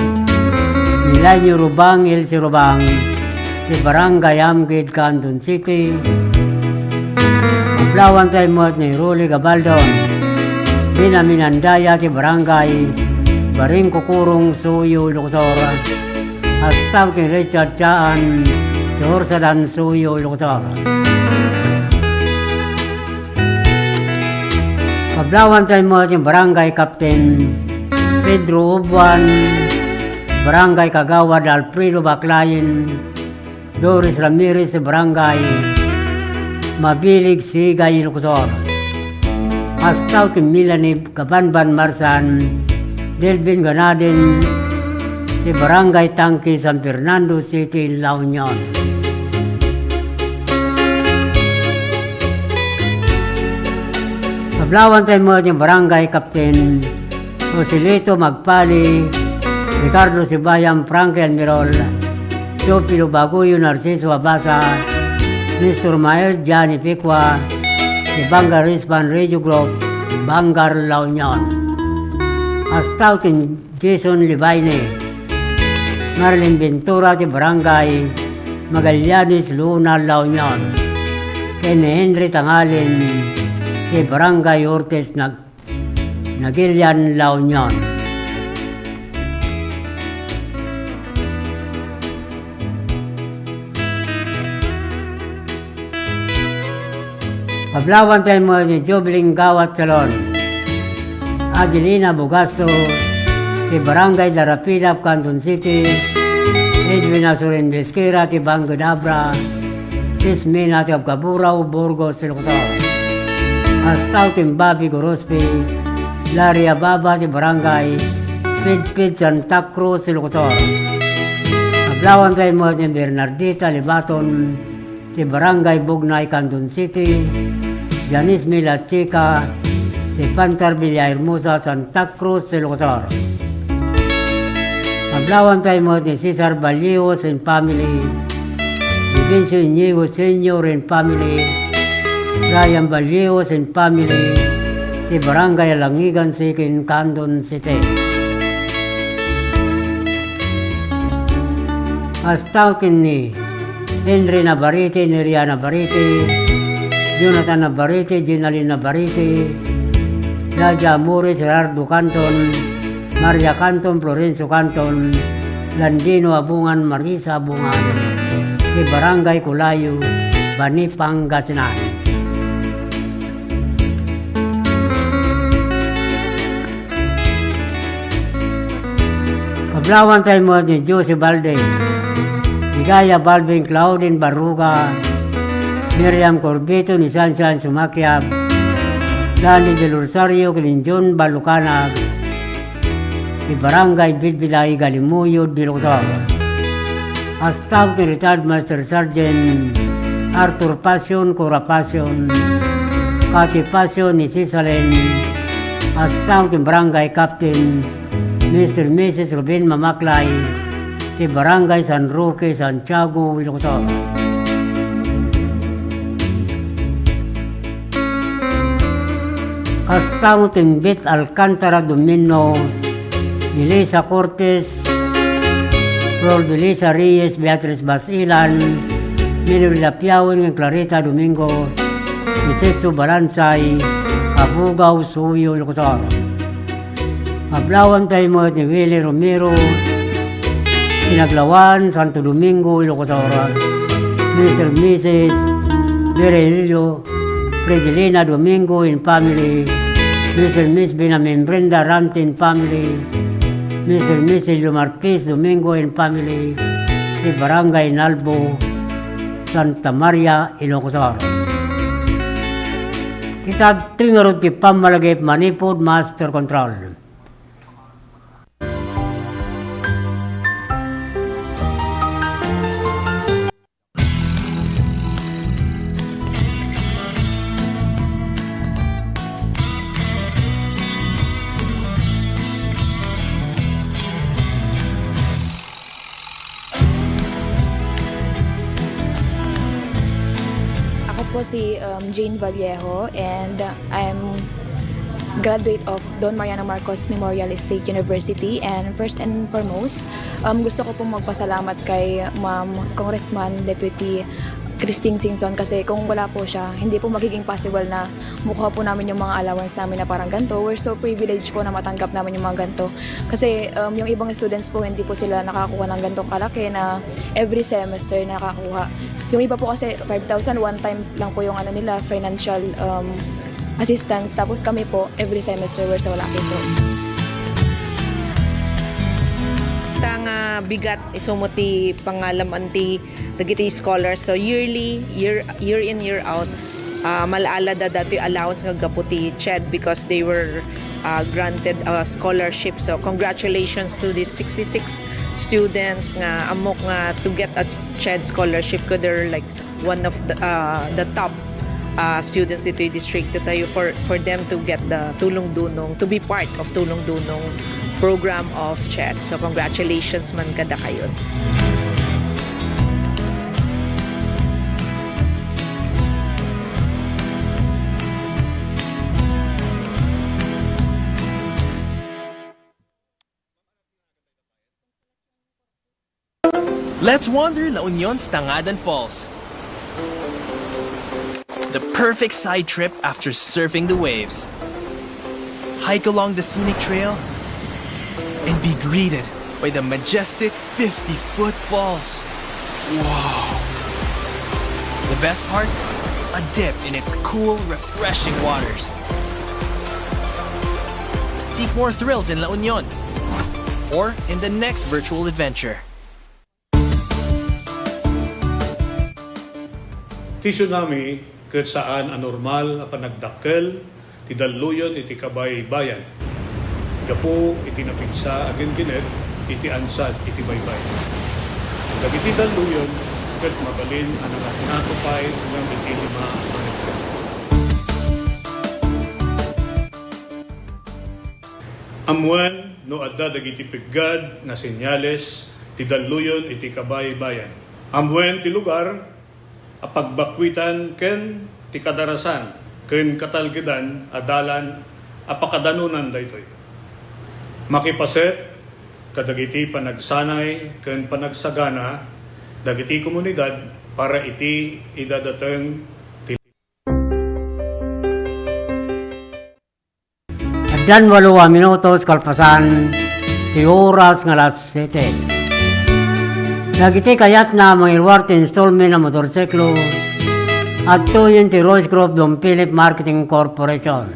Speaker 2: Milanyo Rubang, Elsie Rubang, di Barangay Amgid, Canton City. Pablawan tayo mo ni Ruli Gabaldon, Binaminandaya, di Barangay Baring Kukurong, Suyo, Ilocos. Hastaw ni Richard Chaan, di Horsadan, Suyo, Ilocos. Pablawan tayo mo yung Barangay Captain Pedro Ubuan, Barangay Kagawad Alfredo Baclayin, Doris Ramirez Barangay Mabilig Sigay, Ilocos. Pastaw ti Melanie Kabanban Marsan, Delvin Ganadin, ti Barangay Tangki San Fernando City, La Union. Pablawan tayo mo yung Barangay Captain Joselito Magpali, Ricardo Sibayam, Frankel Mirol, Teofilo Baguyo, Narciso Abasa, Mr. Mael Gianni Picua, di Bangar Rispan Radio Group, Bangar, La Union. Astautin Jason Libayne, Marilyn Ventura, di Barangay Magallanes, Luna, La Union. kay ni Henry Tangalin, kay Barangay Ortiz Nagilian, La Union. Pablawan tayo mo ni Jubiling Gawat Salon, Adelina Bugasto, kay Barangay Darapilap, Canton City, Edwin Asurin Besquera, ti Bango Dabra, Tismina, ti Abcaburaw, Burgos, Silocotor. Astaw, ti Bobby Gorospe, Larry Ababa, ti Barangay Pidpid, Santa Cruz, Silocotor. Pablawan tayo mo ni Bernardita Libaton, ti Barangay Bugnay, Canton City, Janice Mila Chica, ti Pantar Villahermosa, Santa Cruz, Silocotor. Pablawan tayo mo ni Cesar Balios and family, Vincio Inigo Senior and family, Ryan Balios and family, ti Barangay Langigan Sikin, Canton City. Astaw ni Henry Navarrete, Neria Navarrete, Jonathan Navarrete, Ginalyn Navarrete, Jaja Amores, Gerardo Canton, Maria Canton, Florencio Canton, Landino Abungan, Marisa Abungan, di Barangay Kulayo, Bani, Pangasinan. Pablawan tayo mo ni Jose Valdez, Ligaya Balvin Claudine Baruga, Miriam Corbito ni Sansan Sumakiab, Dani Del Rosario, Kilinjon Balucanag, di Barangay Bilbilay, Galimuyo, Dilotor. Astaw ni Retired Master Sergeant Arthur Passion, Cora Passion, Pati Passion ni Sisalen. Astaw ni Barangay Captain Mr. and Mrs. Ruben Mamaklay, di Barangay San Roque, Santiago, Dilotor. Astaw ni Bit Alcantara Domino, Melissa Cortez, Flor de Lisa Reyes, Beatriz Basilan, Milo Lapiawan, Clarita Domingo, Isetso Balansay, Abugaw, Suyo, Locotor. Pablawan tayo mo ni Willie Romero, Pinaglawan, Santo Domingo, Locotor. Mr. and Mrs. Berelio, Fredelina Domingo in family, Mr. and Miss Binamin Brenda Rantin family, Mr. and Mrs. Lumarquez Domingo and family, di Barangay Nalbo, Santa Maria, Ilocosor. Kita tingarod ki pamalagay Manipod Master Control.
Speaker 10: Po si Jane Vallejo and I'm graduate of Don Mariano Marcos Memorial State University, and first and foremost gusto ko pong magpasalamat kay Ma'am Congressman Deputy Christine Singson, kasi kung wala po siya, hindi po magiging possible na mukha po namin yung mga allowance namin na parang ganito. We're so privileged po na matanggap namin yung mga ganito. Kasi yung ibang students po, hindi po sila nakakuha ng ganitong kalaki na every semester nakakuha. Yung iba po kasi 5,000, one time lang po yung nila, financial assistance. Tapos kami po, every semester, we're so lucky po.
Speaker 8: Tanga bigat isumuti pangalam anti dagiti scholars, so year in year out malaala da dati allowance nga gaputi CHED because they were granted a scholarship. So congratulations to these 66 students nga amok nga to get a CHED scholarship, ko they're like one of the top students dito yung district tayo for them to get the Tulong Dunong, to be part of Tulong Dunong program of CHED. So congratulations man kada kayo.
Speaker 3: Let's wander La Union's Tangadan Falls. The perfect side trip after surfing the waves. Hike along the scenic trail and be greeted by the majestic 50-foot falls. Whoa! The best part? A dip in its cool, refreshing waters. Seek more thrills in La Union or in the next virtual adventure.
Speaker 11: Ti tsunami ket saan anormal a panagdakkel ti daluyon iti kabay bayan. Gapo iti napigsa agen ginet iti ansad iti baybay. Dagiti daluyon ket mabalin ang natupay ng iti 5 ang Amuan no adda dagiti piggad na senyales ti daluyon iti kabay bayan. Amuan ti lugar a pagbakwitan ken ti kadarasan ken katalgedan adalan a pakadanunan daytoy. Makipaset kadagiti panagsanay ken panagsagana dagiti komunidad para iti idadateng
Speaker 2: Dan 8 minutos kalpasan ti oras nga alas 7. Dagiti kayat na mangilwar ti installment na motorsiklo at tuyin ti Royce Grove Don Philip Marketing Corporation.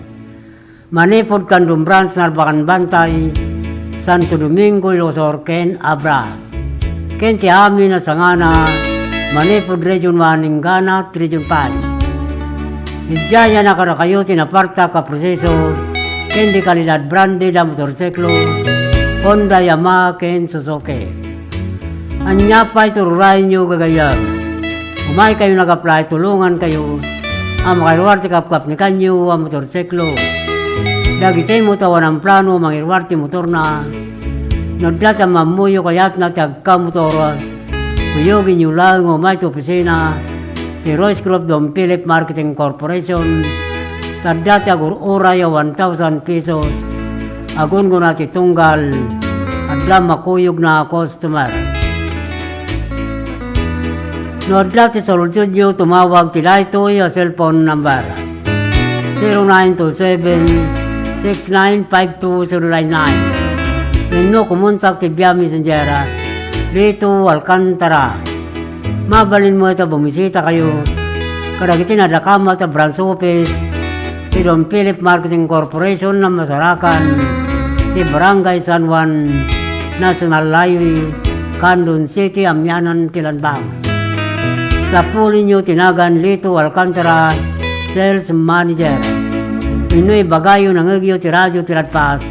Speaker 2: Manipod Kandung Branch Narbacan Bantay, Santo Domingo, Ilocos, ken Abra. Ken ti amin na sangana, Manipod Region 1, Ningana, Region 5. Idjaya na karakayo tinaparta ka proseso, ken di kalidad branded na motorsiklo, Honda, Yamaha, ken Suzuki. Anya pa'y tururahin nyo gagayang. Umay kayo nag-apply, tulungan kayo. Ang makilwarte kapkap ni kanyo ang motorsiklo. Dagitay mo tawan ang plano, mangilwarte motor na. Nagdata mamuyo kayat na tagka motor. Kuyogin nyo lang umay to opisina. Si Royce Grove Don Philip Marketing Corporation. Tagdata ura ya 1,000 pesos. Agun ko na titunggal. Adla makuyog na customer. Noadla ti solusyon nyo tumawag tila ito yung cellphone number 0927-6952-099. Nino kumontak ti Via Messengera dito Alcantara. Mabalin mo ito bumisita kayo. Karagiti na dakama ta branch office ti Don Philip Marketing Corporation na Masarakan ti Barangay San Juan National Highway Kandun City, Amyanan, Tilanbang. Sa puli nyo tinagan Lito Alcantara, Sales Manager. Ino'y bagayo ng agyo ti radyo ti radpas.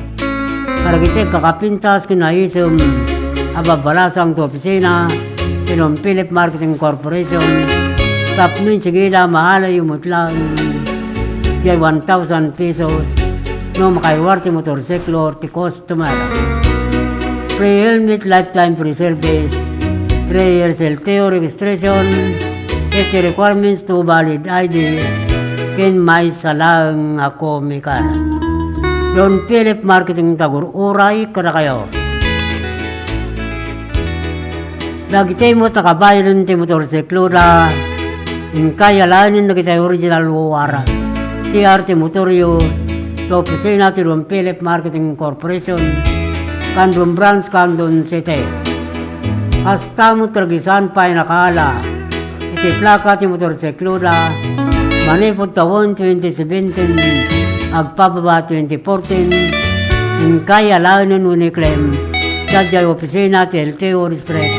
Speaker 2: Karagite kakapintas kinaisum ababalasang to opisina ti Don Philip Marketing Corporation. Tapnoy sigila mahala yung mutlang di 1,000 pesos no makaiwar ti motorsiklo ti customer. Free helmet, lifetime free service. 3 years LTO registration, iti requirements to valid ID, ken may salang ako mikana. Don Philip Marketing Tagur, uray kada kayo. Dagitay mo nakabayan ti motorsiklo na inkayalanin na kita original wara. CRT Motorio, sa opisina ti Don Philip Marketing Corporation, Kandung Branch, Kandun City. Hasta mo tragisan pa'y nakala. Iti plaka ti motorsiklo na manipod taon 2017 agpababa 2014 inkaya launin uniklem sadya opisina ti LTO District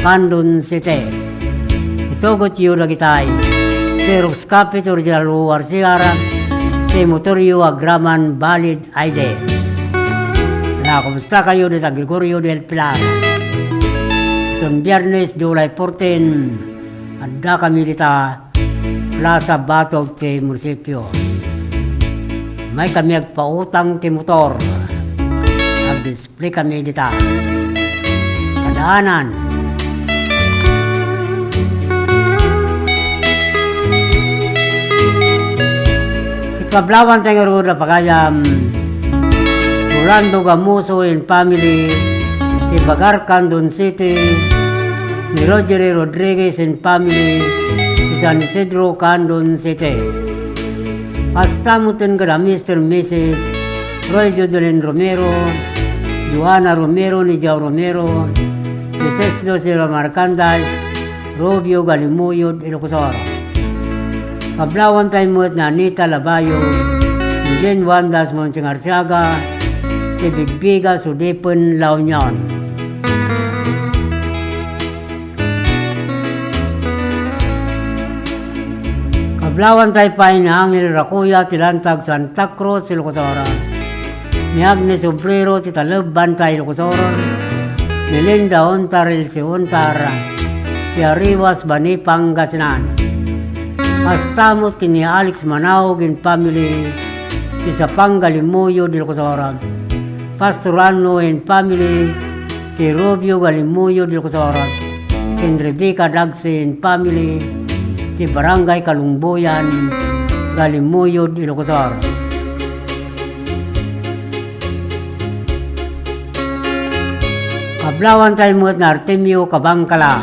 Speaker 2: Kandun City. Itogot yu lagitay Xerox copy ti original ORCR ti motoryo agraman valid ID. Na kumusta kayo dito Gregorio del Pilar? Itong Biyernes, July 14, anda kami dito Plaza Batog ti munisipyo. May kami agpautang ti motor. Nag-display kami dito. Kadaanan. Ikablawan tayo rin na pagayam Rolando Gamuso and family ti Bagar, Kandun City, ni Roger Rodriguez and family, ti San Isidro, Candon City. Pastamutin ka na Mr. and Mrs. Roy Jodelin Romero, Joanna Romero ni Jau Romero, Mrs. Dosira Marcandas, Robio Galimuyod, Ilocosoro. Kablawan tayo mo na Anita Labayo, Jen Wandas Monsingarsiaga, si Bigbiga Sudipon La Union. Kablawan tayo pa ni Angel Rakuya, Tilantag Santa Cruz, Ilocosoro. Ni Agnes Obrero, Titalab Bantay, Ilocosoro. Ni Linda Ontaril, si Ontar, si Arribas Bani, Pangasinan. Pastamot kini Alex Manaog in family, si Sapang Galimuyo, Ilocosoro. Pastorano and family, si Robio Galimuyo, Ilocosoro. Si Rebecca Dagsi and family, si Barangay Kalungboyan, Galimuyod, Ilocosoro. Kablawan tayo mo na Artemio Kabangkala,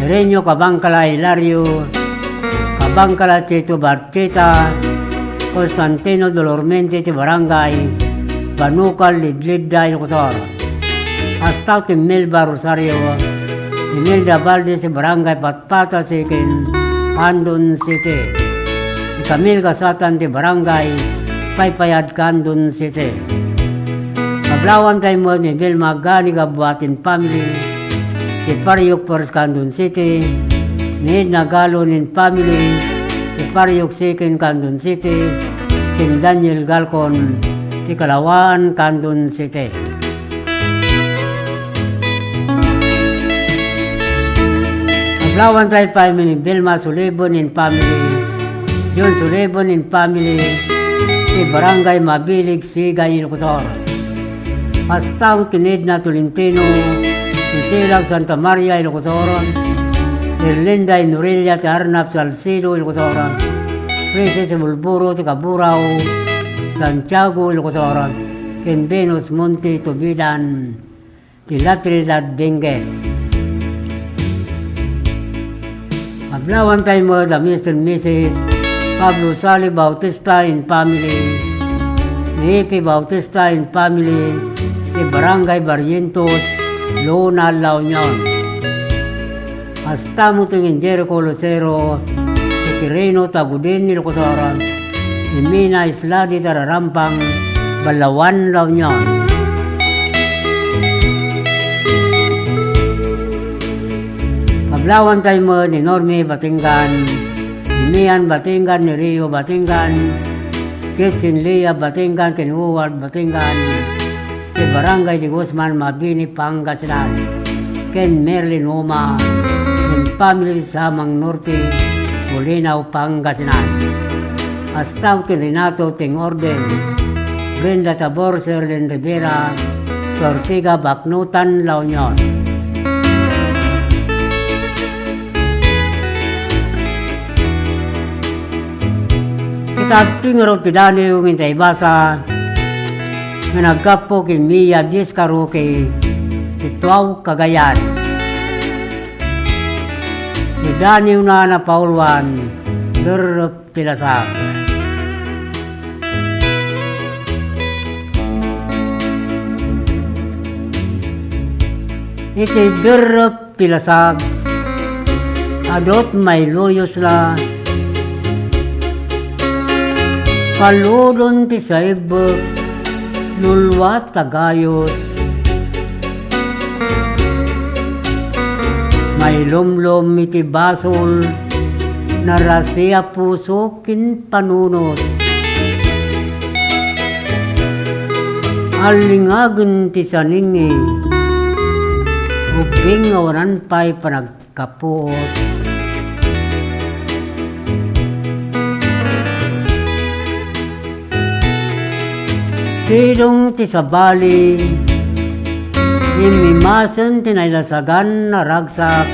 Speaker 2: Renyo Kabangkala Hilario, Kabangkala Chito Barcheta, Constantino Dolormente ti Barangay, Banukal Lidlida, Ilocosoro. Hasta ti Melba Rosario, Imelda Valdez sa Barangay Patpata Sikin, Candon City. Si Camille Kasatan sa Barangay Paypayad, Candon City. Kablawan tayo mo ni Vilma Gani Gabuatin Family, si Pariok Pors, Candon City, ni Edna Galonin Family, si Pariok Sikin, Candon City, si Daniel Galcon, si Kalawaan, Candon City. Kablawan tayo pa ni Vilma Sulibon in family, John Sulibon in family, si Barangay Mabilig, Sigay, Ilocosoro. Pastaw kinid na Tolentino, si Silag Santa Maria, Ilocosoro, Erlinda Inurelia, ti Arnab Salcido, Ilocosoro, Princess Bulburo, ti Kaburao, Santiago, Ilocosoro, Ken Venus Monte, Tubidan, ti Latridad, Benguet. Kablawan tayo mo the Mr. and Mrs. Pablo Sali Bautista in family, Nipi Bautista in family, si Barangay Barrientos, Luna, La Union. Hasta mo tingin Jericho Lucero, si Quirino Tagudin, Ilocosoro, si Mina Isladi Tararampang, Balawan, La Union. Kablawan tayo mo ni Norme Batingan, ni Mian Batingan, ni Rio Batingan, Kitsin Lia Batingan, Ken Howard Batingan, si Barangay de Guzman, Mabini, Pangasinan, Ken Merlin Oma, Ken family Samang Norte, Molinaw, Pangasinan. Hasta ken Renato Ting Orden, Brenda Tabor, Serlen Rivera, Ortiga, Baknutan, La Union. Kita tingaro tidani yung intay basa, na nagkapo kin Mia Diskaro kay Tituaw Cagayan. Si Daniel na Paulwan, Durrup Tilasag. Iti Durrup Tilasag, adot may loyos la, kaludon ti saibok, lulwat tagayos. May lumlom iti basol, narasya puso kin panunot. Alingagan ti saningi, ubing awanan pa'y panagkapuot. Sidong ti sabali, imimasan tinaylasagan na ragsak.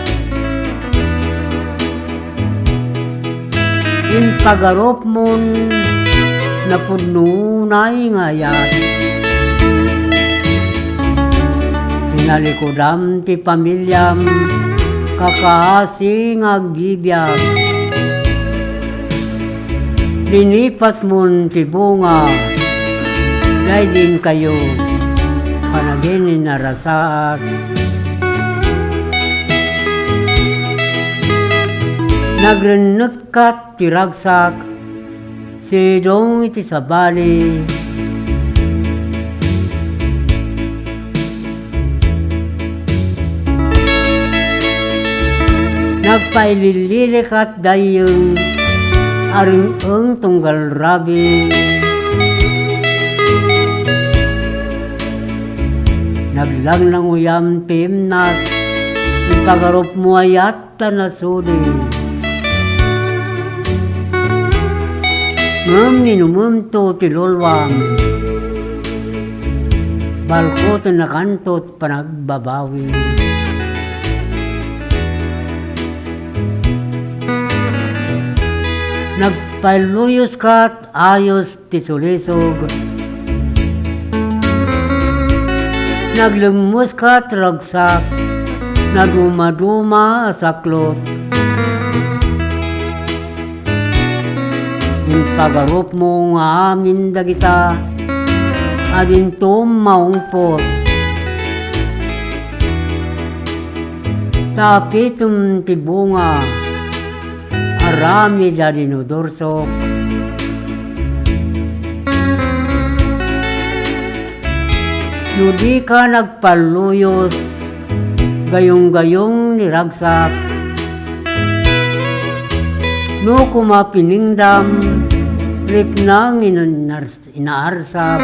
Speaker 2: Inpagarop mon na pununay ngayat. Tinalikudam ti pamilyam, kakaasing agbibiyag. Linipat mon ti bunga, dahil din kayo panaginin na rasaat. Nagrenagkat ti ragsak, sidong iti sabali. Nagpaililikat dayong aring tunggal rabi. Naglang ng uyam timnas, ipagarup mo ayat na suli. Ninumum to tilulwam, balkot na kantot panagbabawi. Nagpaluyos ka't ayos ti sulisog, naglumos ka't ragsak, nagdumaduma saklot. Yung pagarup mo nga amin dagita, adin maungpot. Tapitum ti bunga, arami da dinudursok. Nudi ka nagpaluyos, gayong-gayong niragsak. No kumapiningdam, riknang inaarsap.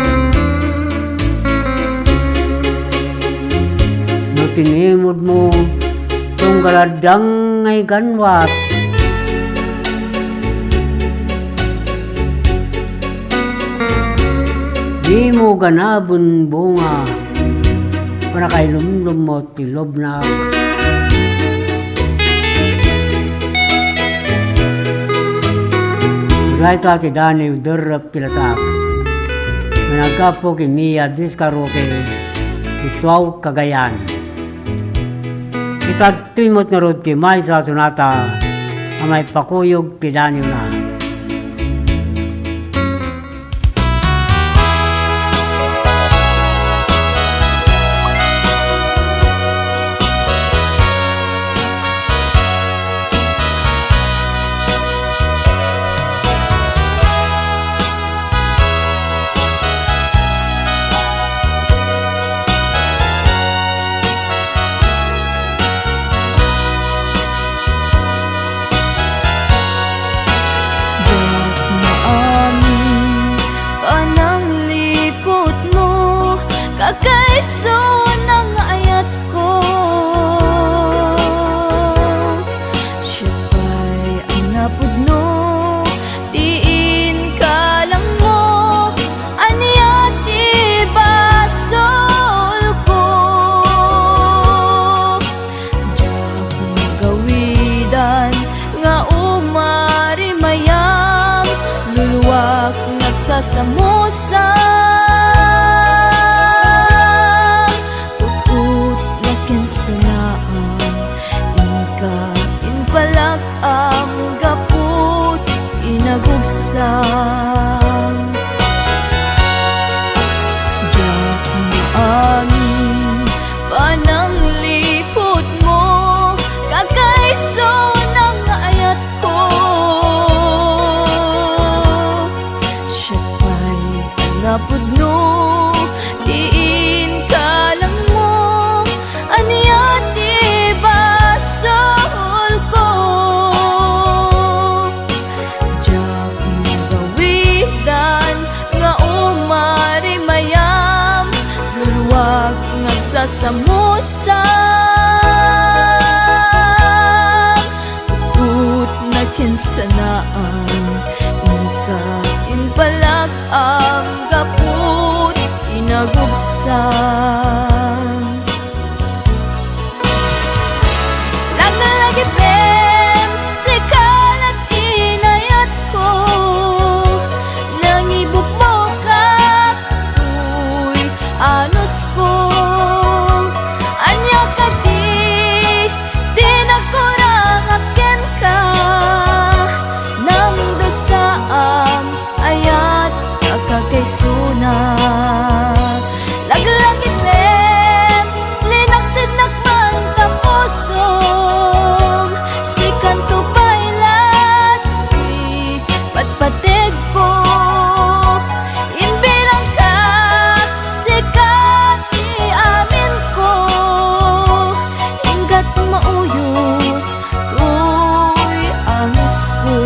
Speaker 2: No tinimod mo, tunggaladang ay ganwat. Di mo ganabon bunga, para kay lumlum mo tilob na. Right ati dani udarap tilasak. Managapo ki Mia Diskaroke, Itwaw Cagayan. Itagtimot na rod ki May sa sunata, amay pakuyog pidanyo na.
Speaker 6: Kagaiso ng ayat ko, siya ba'y ang napudno, diin ka lang mo, aniya di basol ko. Diyak magawidan nga umari mayam, luluwak nagsasamusa. Nagubsang diyak maamin pananglipot mo, kagaiso ng ayat ko. Siya ba'y ang napudno, diin ka lang mo, aniya di basol ko. Sasamusa tukot na kinsanaan, ika inpalag ang gaput inagubsan. Lagi pen sekalat inayat ko, nangibuk mo kapoy anos ko. Sa kagaysuna. Laglangit nem, linaksid nakman tapusong, sikan to pailat, patpatig ko. Inbilang ka, sikat amin ko, ingat mauyos, tuy angis ko.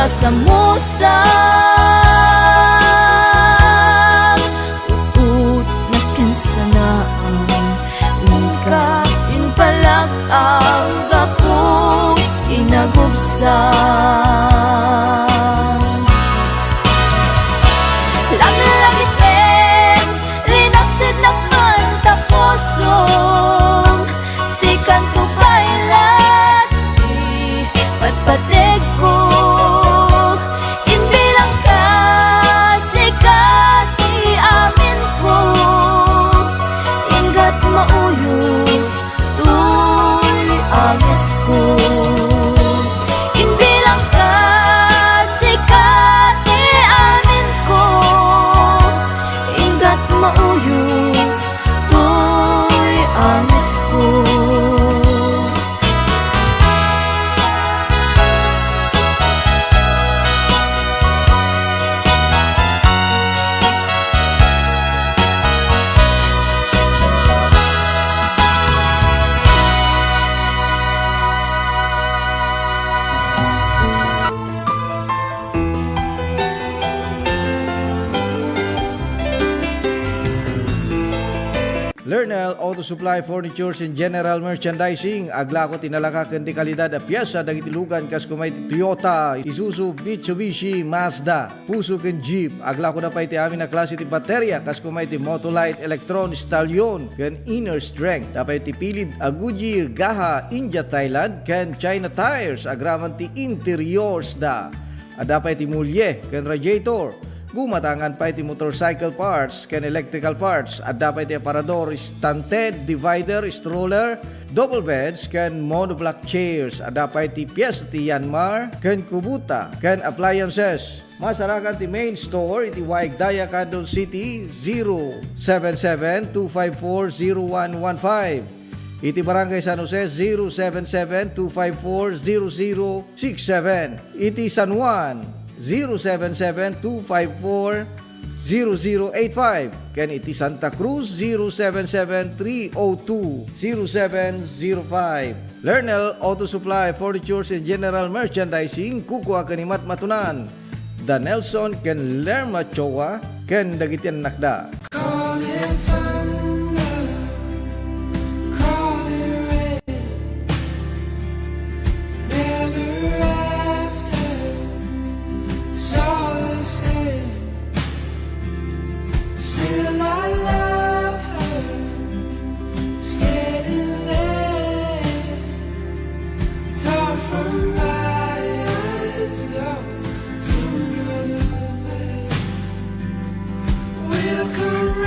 Speaker 6: Samusang uut na kansanaang ika inpalag ang gakong inagubsang. Langit em, rinaksid nakman tapusong, sikan to pailat, patpatig ko. Inbilang ka, sikat amin ko, ingat mauyos, tuy angis ko.
Speaker 12: Lernel Auto Supply Furnitures and General Merchandising. Agla ko tinalaka kendi kalidad a piyesa dagiti lugan kas kumay Toyota, Isuzu, Mitsubishi, Mazda, Puso ken Jeep. Agla ko na pa iti amin na klase ti baterya kas kumay ti Motolite, Electron, Stallion ken Inner Strength. Tapay ti pilid a Goodyear, Gaha, India, Thailand ken China Tires. Agraman ti interiors da. Adapay ti mulye ken radiator. Gumatangan pa iti motorcycle parts ken electrical parts. Adda pa iti aparador, stunted, divider, stroller, double beds ken monoblock chairs. Adda pa iti piyesa ti Yanmar ken Kubota ken appliances. Masarakan ti main store iti Waigdaya, Quezon City 077-254-0115. Iti Barangay San Jose 077-254-0067. Iti San Juan 077-254-0085. Ken iti Santa Cruz 077-302-0705. Lernel Auto Supply Furnitures and General Merchandising. Kukua kanimat matunan Da Nelson ken Lerma Chowa ken dagitian nakda.
Speaker 13: We'll come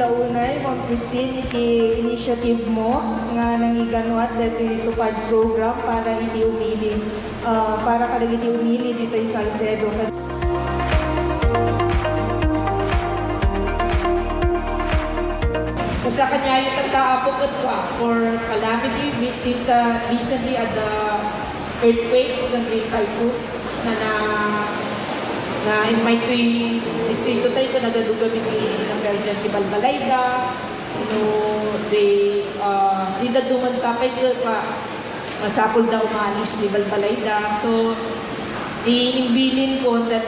Speaker 5: Launay, Ma'am Christine, iti initiative mo nga nangiganuat dito itupad program para iti umili, para kada iti umili dito sa Salcedo. Basta kanya yung tataapok at for calamity victims recently at the earthquake ng Great Typhoon na invite ko yung distrito tayo ko nagaduga ng Belgian si Balbalayda, di daduman sa akin pa masapol daw umalis ni Balbalayda. So, iimbilin ko na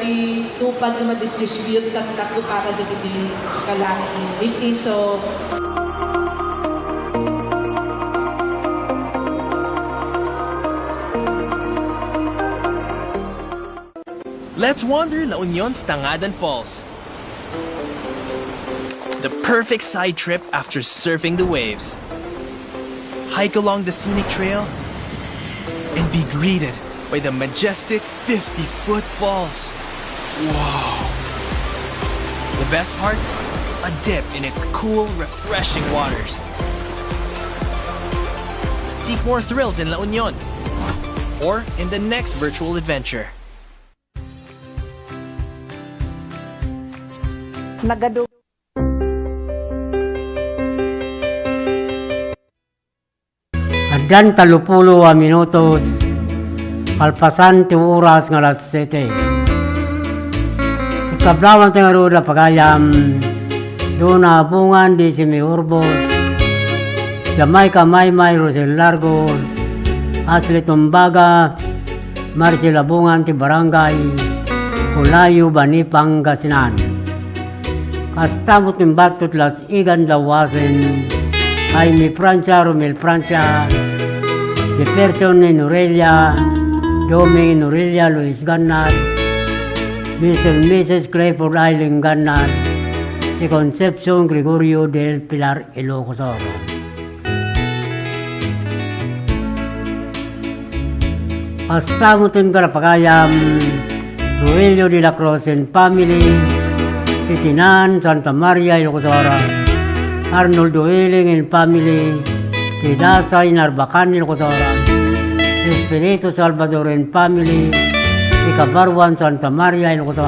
Speaker 5: tupad na ma-distribute at takto para dito calamity victims. So,
Speaker 3: Let's wander La Union's Tangadan Falls. The perfect side trip after surfing the waves. Hike along the scenic trail and be greeted by the majestic 50-foot falls. Wow! The best part? A dip in its cool, refreshing waters. Seek more thrills in La Union or in the next virtual adventure.
Speaker 2: Addan 30 minutos, kalpasan ti oras nga alas 7. Ikablawan ti nga ruda pagayam, doon na bungan di si Urbos, Jamay Kamay Rosel Largo, Asli Tumbaga, Marcela Bungan ti Barangay, Kulayo Bani Pangasinan. Kastamot ng batot las igan dawasin, ay ni Francia Romel Francia, Jefferson ni Norelia, Domi Norelia Luis Gannat, Mr. Mrs. Clayford Eileen Gannat, si Concepcion Gregorio del Pilar Ilocos. Kastamutin karapagayam, Roelio de la Cruz and family, Titinan Santa Maria Ilocos, Arnold Dueling and family, Tidasay Narbacan Ilocos, Espirito Salvador and family, Ikabarwan Santa Maria Ilocos,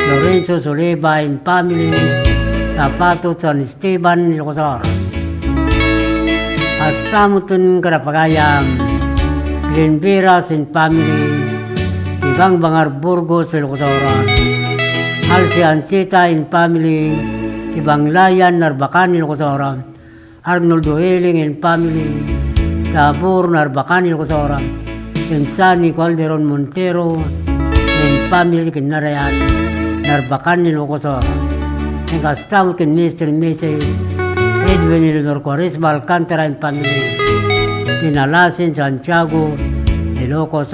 Speaker 2: Lorenzo Soleba and family, Tapato San Esteban Ilocos. Kastamutin karapagayam, Glenveras and family, Ibang Bangar Burgos Ilocos, Alci Ancita and family, Ibang Layan Narbacan Ilocos, Arnold Dueling and family, Tabor Narbacan Ilocos, Insani Calderon Montero and family Kinarayan Narbacan Ilocos, and Kastamot and Mr. and Mrs. Edwin Ilodor Quaresma Alcantara and family, Pinalasin Santiago Ilocos.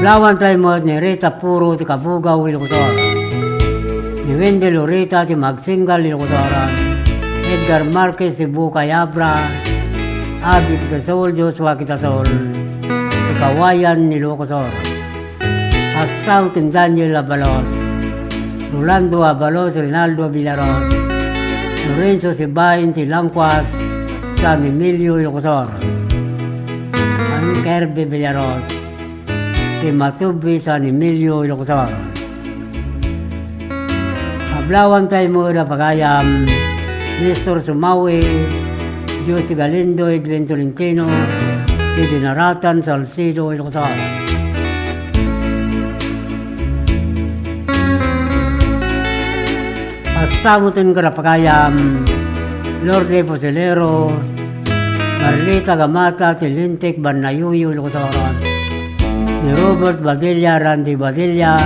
Speaker 2: Kablawan tayo mo ni Rita Puro ti Kabugaw Ilocos, ni Wendel Lorita ti Magsingal Ilocos, Edgar Marquez ti Bukay Abra, Abit Gasol Joshua Kitasol ti Kawayan Ilocos, Astaw ti Daniel Abalos, Rolando Abalos, Rinaldo Villaros, Lorenzo Sibain ti Langquas, San Emilio Ilocos, Kirby Villaros, ti Matubi San Emilio Ilocos. Kablawan tayo mo na pagayam, Nestor Sumawi, Jose Galindo, Edwin Tolentino, ti Dinaratan Salcido Ilocos. Kastamutin ka na pagayam, Lourdes Poselero, Marlita Gamata, Tilintik, Banayuyo Ilocos, ni Robert Badilla, Randy Badilla,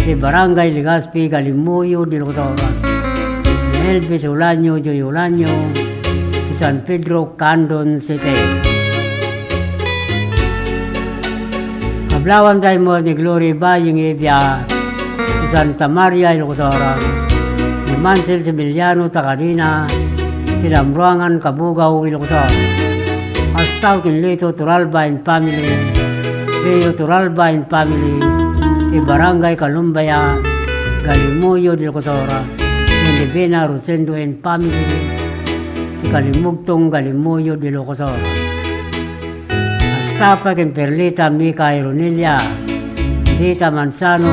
Speaker 2: ni Barangay Legazpi, Galimuyo, di Ilocos, ni Elvis Ulanyo, Joy Ulanyo, ni San Pedro, Candon City. Kablawan tayo mo ni Glory Baying Evia, ni Santa Maria Ilocos, ni Mansel Sibiliano, Takadina, ni Lamruangan, Kabugaw Ilocos, Astaw Kinlito, Turalba and family, Rio Turalba and family, ti Barangay Kalumbaya, Galimuyo del Cotora, and Divina Rosendo and family, ti Kalimugtong Galimuyo del Cotora. Hasta ken Perlita Mika Ironilla, Rita Manzano,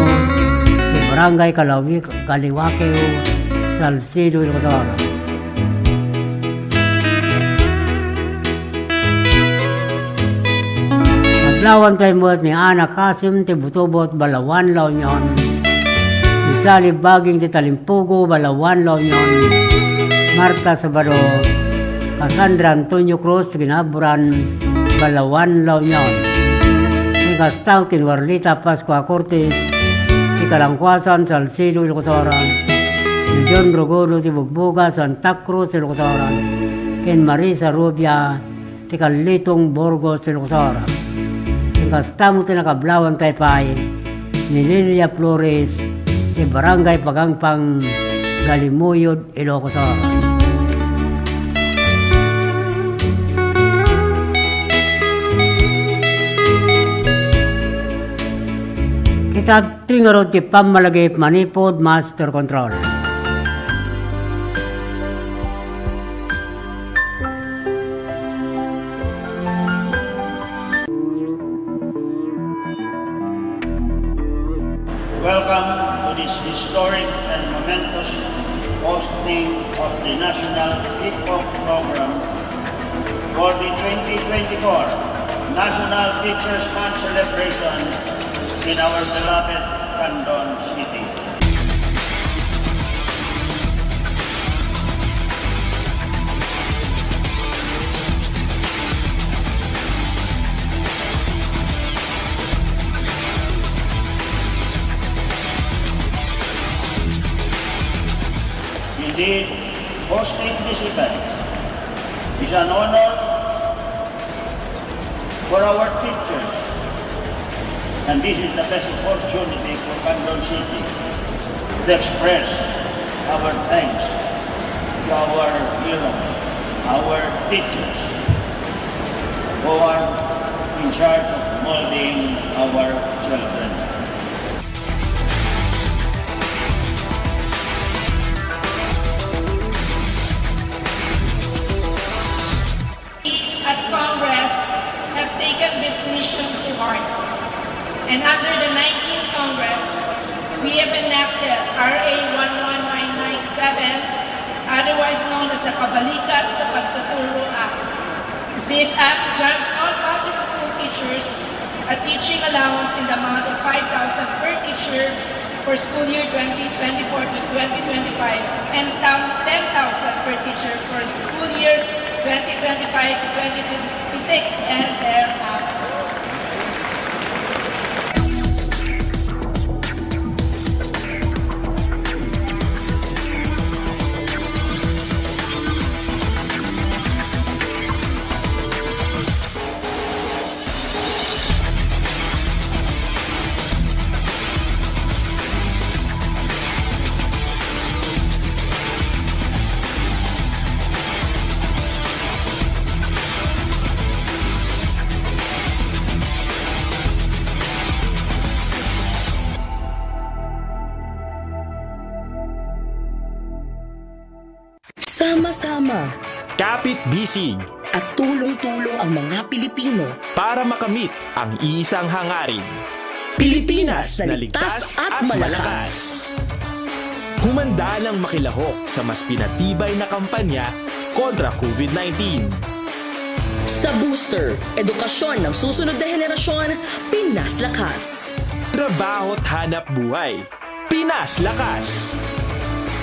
Speaker 2: ti Barangay Kaliwakeo, Salcido del Cotora. Lawan tayo mo ni Ana Kasim, ti Butubot, Balawan, La Union. Ni Sally Baging, ti Talimpugo, Balawan, La Union. Marta Sabado, Cassandra Antonio Cruz, Ginaburan, Balawan, La Union. Ni Castaw, ti Warlita Pascua Cortes, ti Kalangkwasan, Salcido, Ilocotoran. Ni John Brogodo, ti Bugbuga, Santa Cruz, Ilocotoran. Ken Marisa Rubia, ti Kalitong Burgos, Ilocotoran. Kastamo tinakablawan Taypay, ni Lilia Flores, ni Barangay Pagangpang, Galimuyod, Ilocos. Kita tingarod ti pamalagip manipod master control.
Speaker 4: Welcome to this historic and momentous hosting of the National Hip-Hop Program for the 2024 National Teachers Month celebration in our beloved Candon City. Indeed, hosting this event is an honor for our teachers, and this is the best opportunity for Candon City to express our thanks to our heroes, our teachers, who are in charge of molding our children.
Speaker 5: At Congress have taken this mission to heart. And under the 19th Congress, we have enacted RA 11997, otherwise known as the Kabalikat sa Pagtuturo Act. This act grants all public school teachers a teaching allowance in the amount of 5,000 per teacher for school year 2024 to 2025 and 10,000 per teacher for school year 2025 to 2026 and thereafter.
Speaker 13: Sama-sama
Speaker 14: kapit-bisig
Speaker 13: at tulong-tulong ang mga Pilipino
Speaker 14: para makamit ang isang hangarin.
Speaker 13: Pilipinas na ligtas at malakas.
Speaker 14: Humanda ng makilahok sa mas pinatibay na kampanya kontra COVID-19.
Speaker 13: Sa booster, edukasyon ng susunod na henerasyon, Pinas Lakas.
Speaker 14: Trabaho't hanap buhay, Pinas Lakas.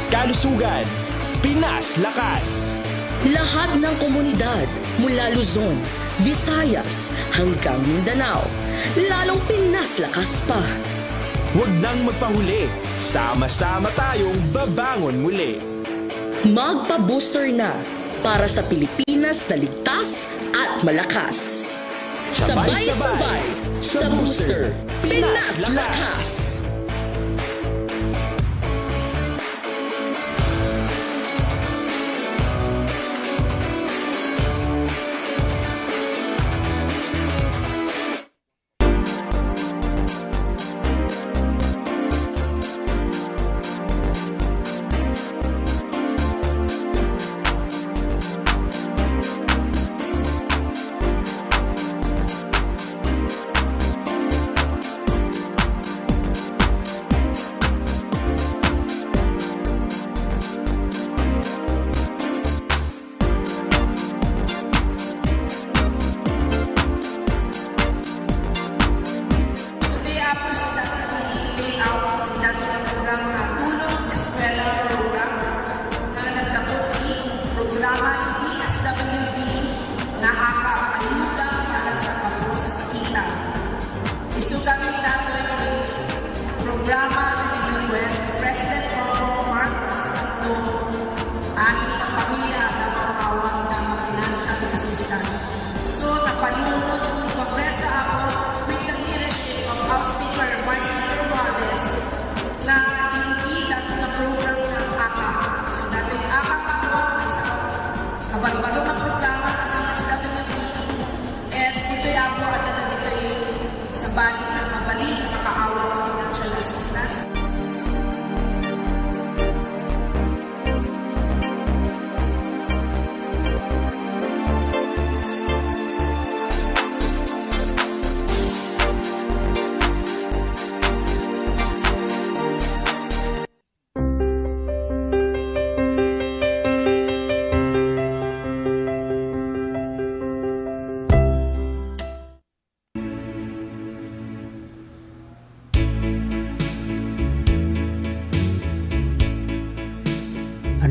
Speaker 14: Kalusugan, Pinas Lakas.
Speaker 13: Lahat ng komunidad mula Luzon, Visayas hanggang Mindanao, lalong Pinas Lakas pa.
Speaker 14: Huwag nang magpahuli, sama-sama tayong babangon muli.
Speaker 13: Magpa-booster na para sa Pilipinas na ligtas at malakas. Sabay-sabay sa booster, Pinas Lakas.
Speaker 5: dato'y programa ng West President Bongbong Marcos at aming pamilya na mawawang ng financial assistance. So, napanunod ni Congresa ako with the leadership of House Speaker Martin Romualdez na inigilan ng program ng AKAP. So, dato'y AKAP ako sa kabarbaro ng programa ng SWD. At dito'y ako at dito'y sa bagay na mabalik na makaawa ng financial assistance.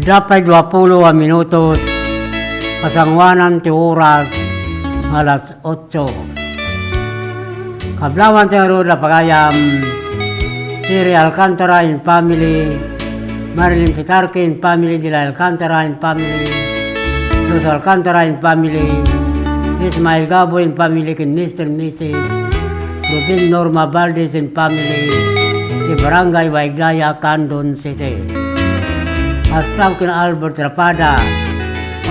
Speaker 2: Dapat 20 minutos, pasangwanan ti oras, alas 8. Kablawan sa roda pagayam, Siri Alcantara in family, Marilyn Pitarque in family, Dila Alcantara in family, Los Alcantara in family, Ismael Gabo in family, kin Mr. Mrs. Rubin Norma Valdez in family, di Barangay Waigdaya, Candon City. Astaw kin Albert Rapada,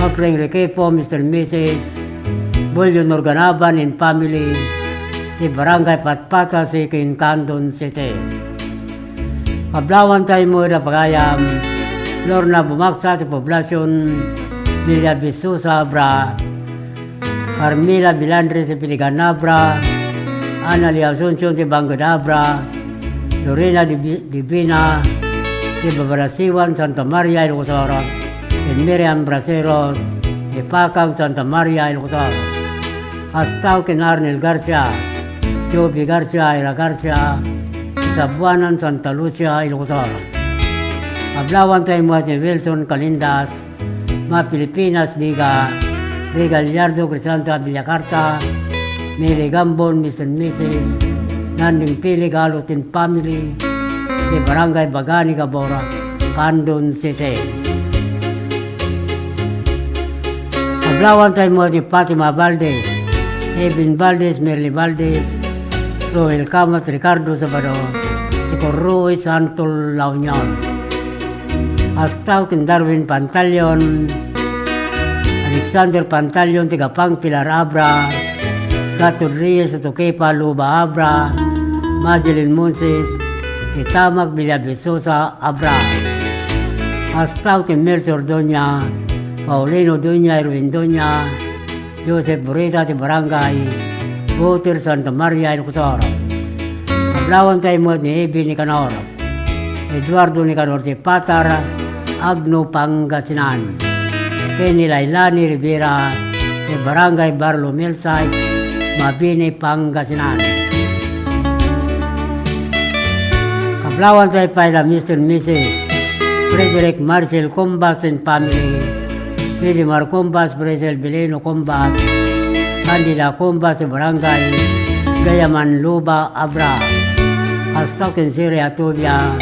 Speaker 2: Opring Requepo, Mr. Mrs. Bulyo Norganaban in family, di Barangay Patpata, kin Candon City. Kablawan tayo mo na pagayam, Lorna bumaksa sa poblasyon, Villa Bisusa, Abra, Carmila Bilandre sa Piliganabra, Anali Asuncion di Bangadabra, Lorena Divina, di Babarasiwan, Santa Maria, Ilocosoro, and Miriam Braceros, di Pacang, Santa Maria, Ilocosoro. Astaw kin Arnel Garcia, Joby Garcia, Ira Garcia, Sabuanan, Santa Lucia, Ilocosoro. Ablawan tayo mo ni Wilson Calindas, mga Pilipinas, Diga, Regallardo, Crisanta, Villacarta, Mary Gambon, Mr. and Mrs. Nanding Pili, Galutin family, di Barangay Bagani, Gabora, Candon City. Ablawan tayo mo ni Fatima Valdez, Evin Valdez, Merly Valdez, Roel Camat, Ricardo Sabado, si Corroy Santol La Union. Astaw kin Darwin Pantalion, Alexander Pantalion, Tigapang Pilar Abra, Gato Reyes, Tokepa Luba Abra, Madeline Monses, Itamak Villavisosa Abra. Astaw kin Mercy Ordoña, Paulino Doña, Erwin Doña, Joseph Burita, ti Barangay Boter, Santa Maria, Ilocosoro. Ablawan tayo mo ni Ebi Nicanor, Eduardo Nicanor ti Patar, Agno Pangasinan, Penny Lailani Rivera, ti Barangay Barlo Milsite, Mabini Pangasinan. Kablawan tayo pala Mr. and Mrs. Frederick Marcel Combas and family, Willimar Combas, Bresel Bileno Combas, Candida Combas, Barangay Gayaman Luba Abra, Astaw kin Siri Atubia,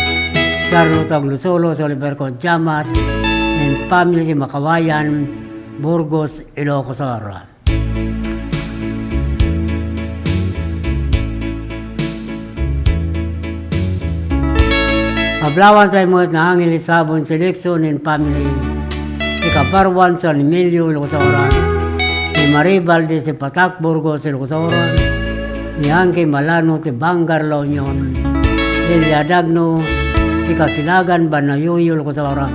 Speaker 2: Charlotte Aglusolo, Oliver Conchamat, and family Makawayan, Burgos, Ilocosoro. Ablawan tayo mo na Angel Sabon Selection and family, Ikaparwan San Emilio, Ilocosoro, ni Marie Valdez, Patak, Burgos, Ilocosoro, ni Angke Malano, Bangar, La Union, Delia Dagno, Kasilagan, Banayuyo, Ilocosoro,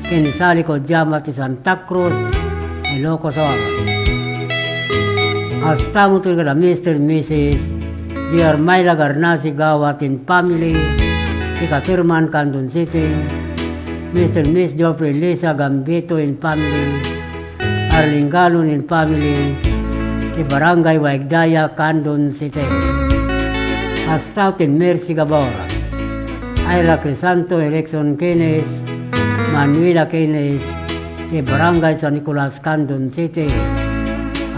Speaker 2: Kinisali Kodjama, Santa Cruz, Ilocosoro. Hasta mo ito ka Mr. and Mrs. Dear Myla Garnasi Gawat in family, Katirman, Candon City, Mr. and Miss Geoffrey Lisa Gambito in family, Arling Galon in family, di Barangay Waigdaya, Candon City. Hasta kin Mercy Gabora, Ayla Crisanto, Erickson Keynes, Manuela Keynes, di Barangay San Nicolas, Candon City.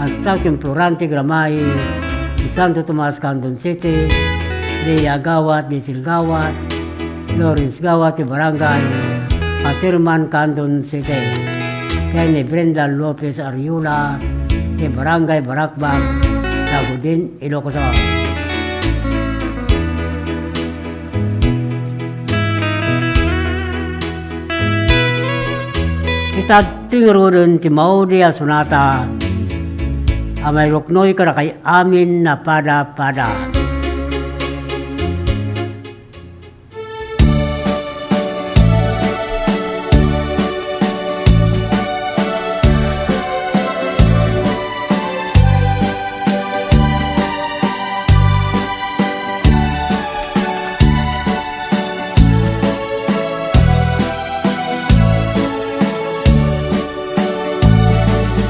Speaker 2: Hasta kin Florante Gramay, di Santo Tomas, Candon City, Lea Gawat, Diesel Gawat, Lawrence Gawat, di Barangay Atirman, Candon City. Kaya ni Brenda Lopez Ariula, di Barangay Barakbak, Tagudin, Ilocos. Itatingurun ti Maudi Asunata, amay ruknoy ka na kay amin na pada-pada.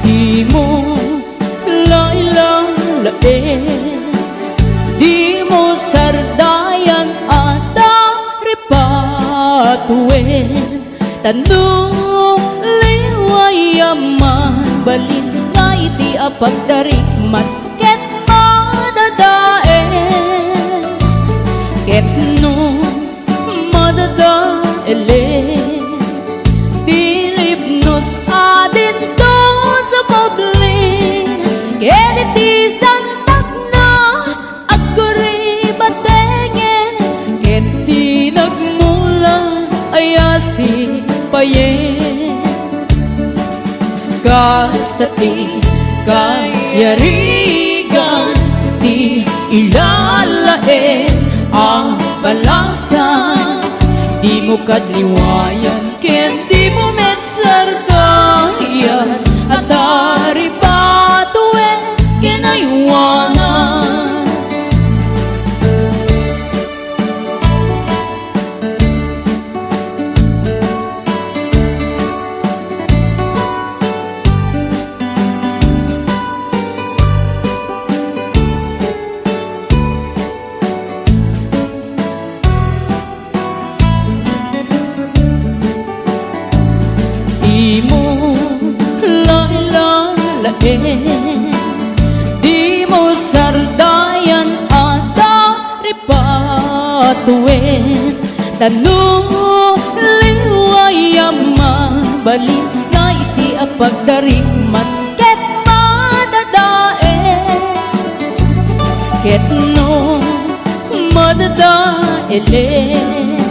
Speaker 13: Di mo lailalain, di mo sardayan at repatuin. Tanong liwayaman, balin nga iti apagdarikmat, ket madadaen. Ket no madadaelen, dilipnos adin doon sa publik. Ket iti santak na aguri batengen, ket di nagmula ayasi payen. Kasta ti kayarigan, ti ilalaen ang balasan. Di mo kadliwayan, ken di mo metsardayan, at dari patuen kinaywanan. Di mo lailalain, di mo sardayan at repatuin. Tanong liwayaman, balin nga iti apagdarikmat, ket madadaen. Ket no madadaelen,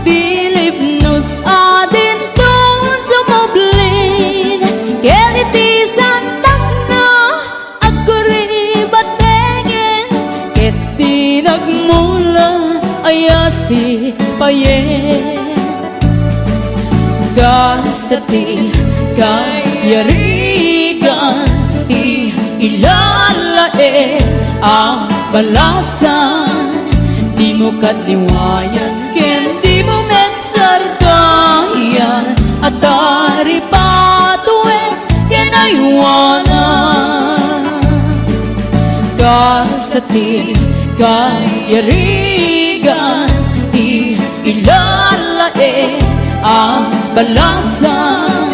Speaker 13: dilipnos adin doon sa mablin. Ket iti santak na aguri batengen, ket di nagmula ayasi payen. Kasta ti kayarigan, ti ilalaen ang balasan. Di mo kadliwayan, ken di mo metsardayan, at dari patuen kinaywanan. Kasta ti kayarigan, ti ilalaen ang balasan.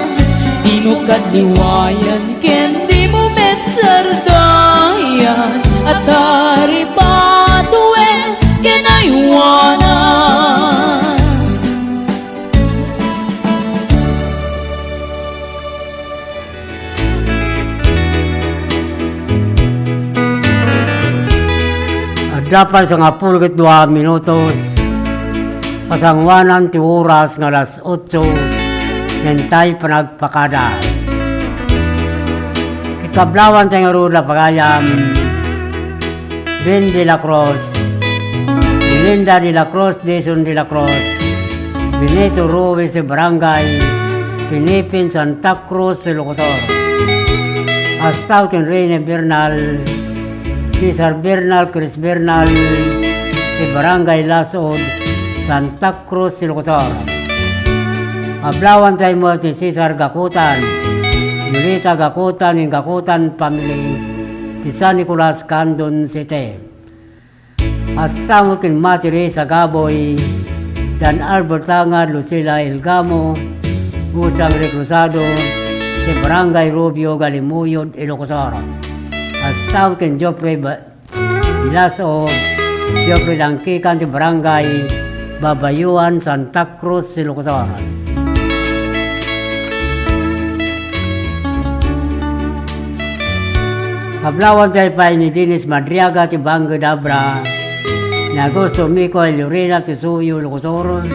Speaker 13: Di mo kadliwayan, ken di mo metsardayan, at dari patuen kinaywanan.
Speaker 2: Dapat sa nga 2 minutos, pasangwanan ti oras nga alas 8, nentay panagpakada. Ikablawan tayo nga rula pagayam, Ben de la Cruz, Belinda de la Cruz, Jason de la Cruz, Benito Ruiz de Barangay Pinipin, Santa Cruz, Locotor, Astautin Reyne Bernal, Cesar Bernal, Chris Bernal, de Barangay Lasod, Santa Cruz, Locotor. Ablawan tayo mo ti Cesar Gakutan, Yulita Gakutan, yung Gakutan family, ti San Nicolas, Candon City. Hasta mo kin Matire sa Gaboy, Dan Albertanga, Lucila Elgamo, Gusang Reclusado, ti Barangay Rubio, Galimuyod, Ilocos. Hasta kin Joffrey Ilaso, Jeffrey Langkikan ti Barangay Babayuan, Santa Cruz, Ilocos. Hablawan tayo pa ni Dennis Madriaga ti Bangga Dabra, ni Augusto Mico Lorena ti Suyo, Ilocos.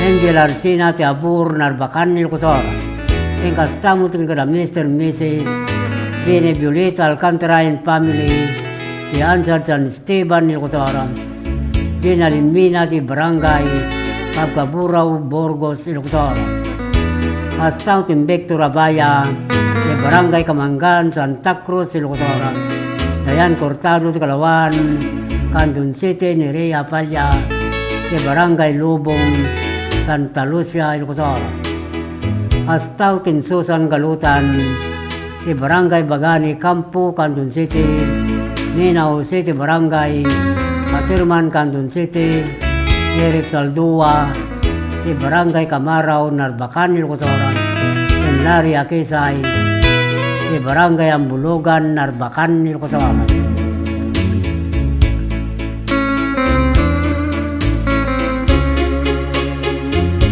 Speaker 2: Angel Arcina ti Abur, Narbacan, Ilocos. En kastamo ti kada Mr. Mrs. Bene Violeta Alcantara and family ti Ansar San Esteban, Ilocos. Binalinmina ti Barangay Pagkaburaw, Burgos, Ilocos. Kastamo ti Victor Abaya ti Barangay Kamanggan, Santa Cruz, Ilocos. Dayan Cortado ti Kalawan, Candon City, ni Rhea Palya ti Barangay Lubong, Santa Lucia, Ilocos. Astaw tin Susan Galutan ti Barangay Bagani, Campo, Candon City, Nina Jose ti Barangay Katirman, Candon City, Eric Saldua ti Barangay Kamaraw, Narbacan, Ilocos. And Larry Akisay ti Barangay Ambulugan, Narbacan, Ilocos.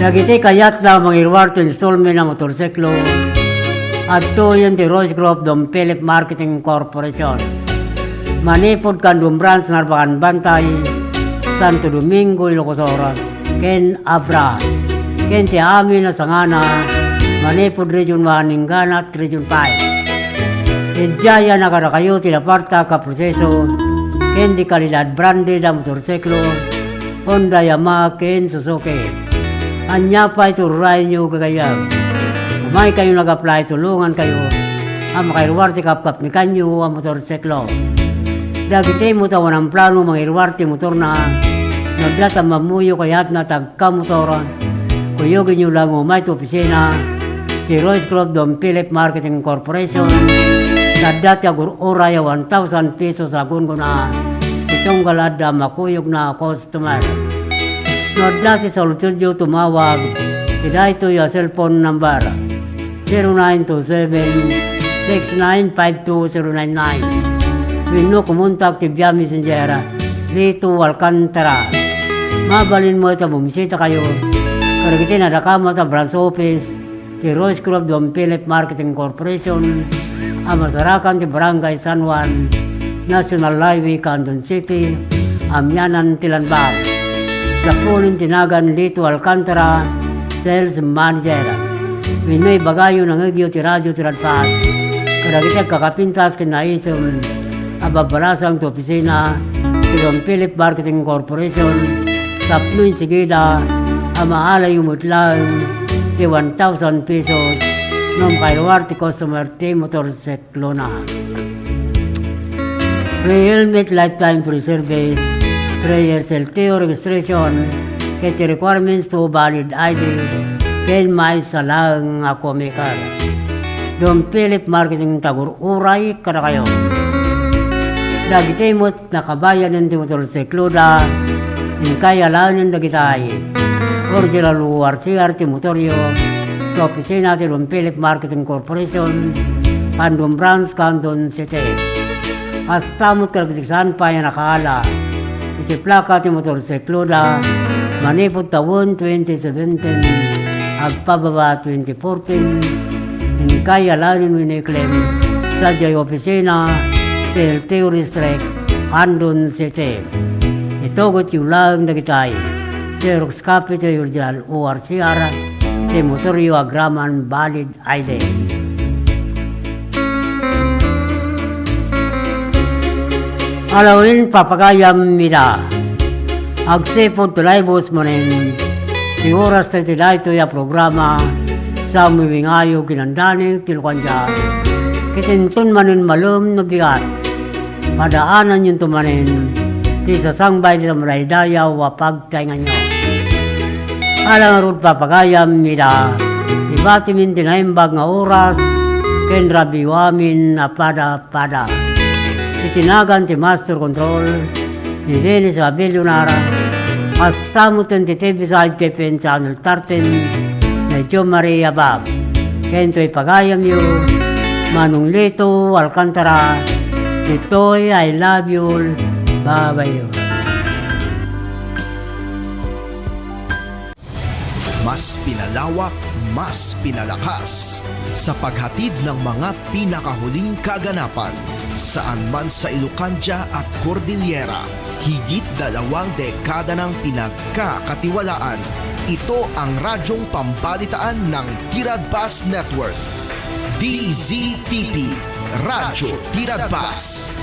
Speaker 2: Nagiti kayat na mangirwar to installment ng motorsiklo at to yun ti Rose Group Dom Philip Marketing Corporation. Manipod Kandum Branch, Narbacan Bantay, Santo Domingo, Ilocos. Ken Abra, ken ti amin na sangana, Manipod Region 1, Ninganat Region 5. Idjaya na kada kayo tinaparta ka proseso, ken di kalidad branded ang motorsiklo, Honda, Yamaha, ken Suzuki. Anya pa ituray nyo kagayag. Umay kayo nag-apply, tulungan kayo. Ang makairwarte kapkap ni kanyo ang motorsiklo. Dagiti mo tawan ang plano mga irwarte motor na naglat ang mamuyo kaya't na tagkamotoran. Kuyogin nyo lang umay ito opisina si Royce Club Dom Philip Marketing Corporation na dati aguray 1,000 pesos agun ko na itong galad na makuyog na customer. No dati sa Lutudyo tumawag, ida ito yung cellphone number 0927-6952-099. Wino kumuntak ti Via Messenger dito Alcantara. Mabalin mo ito, bumisita kayo. Karagiti na nakama sa branch office ti Royce Club Dom Philip Marketing Corporation, ang masarakan ti Barangay San Juan, National Highway, Candon City, Amyanan, Tilanbag. Sa punin tinagan dito Alcantara, Sales Manager. Winoy bagayo ng agyo ti radyo ti radpaas. Karagitag kakapintas kinaisong ababarasang ti opisina ti Dom Philip Marketing Corporation. Sapnuin sigida amaalay umutlang ti 1,000 pesos nom kairwar ti customer ti motorsiklo na. Free helmet, lifetime free service, prayer LTO registration, ket requirements to valid ID, ken may salang ako mekar. Dom Philip Marketing Tagur uray kada kayo. Dagiti mo't nakabayan ng motorsiklo da, in kaya lanin dagitay. Original URCR ti motoryo, sa opisina ti Dom Philip Marketing Corporation, Candon Branch, Candon City. Hasta mo't kalagitiksaan pa yan nakaala. Iti plaka ti motorsiklo da, manipod taon 2017, agpababa 2014, in kaya lanin winiklem sa jay opisina, LTO District, Candon City. Ito got yung lang nagitay, Xerox copy ti original ORCR, ti motoryo agraman valid ID. Alawin papagayam mida. Agsipod tulay bus mo rin. Di oras na tilay ito yung programa sa umiwingayo kinandani tilukan dyan. Kitintun manin malum no bigat. Padaanan yung tumanin. Ti sasangbay nila maraydaya wapag taingan nyo. Alang arud papagayam mida. Ibati min tinaimbag nga oras. Kendra biwamin na pada-pada. Itinagan ti Master Control ni Dennis Abelio Nara, hasta mo tentitivi sa ITPN Channel 13 na Joe Maria Bab. Kento'y pagayam yu, Manong Lito Alcantara, Ito'y I love you, Bye-bye.
Speaker 15: Mas pinalawak, mas pinalakas sa paghatid ng mga pinakahuling kaganapan saan man sa Ilocania at Cordillera. Higit 2 dekada ng pinagkakatiwalaan. Ito ang radyong pambalitaan ng Tiradpas Network. DZTP, Radyo Tiradpas.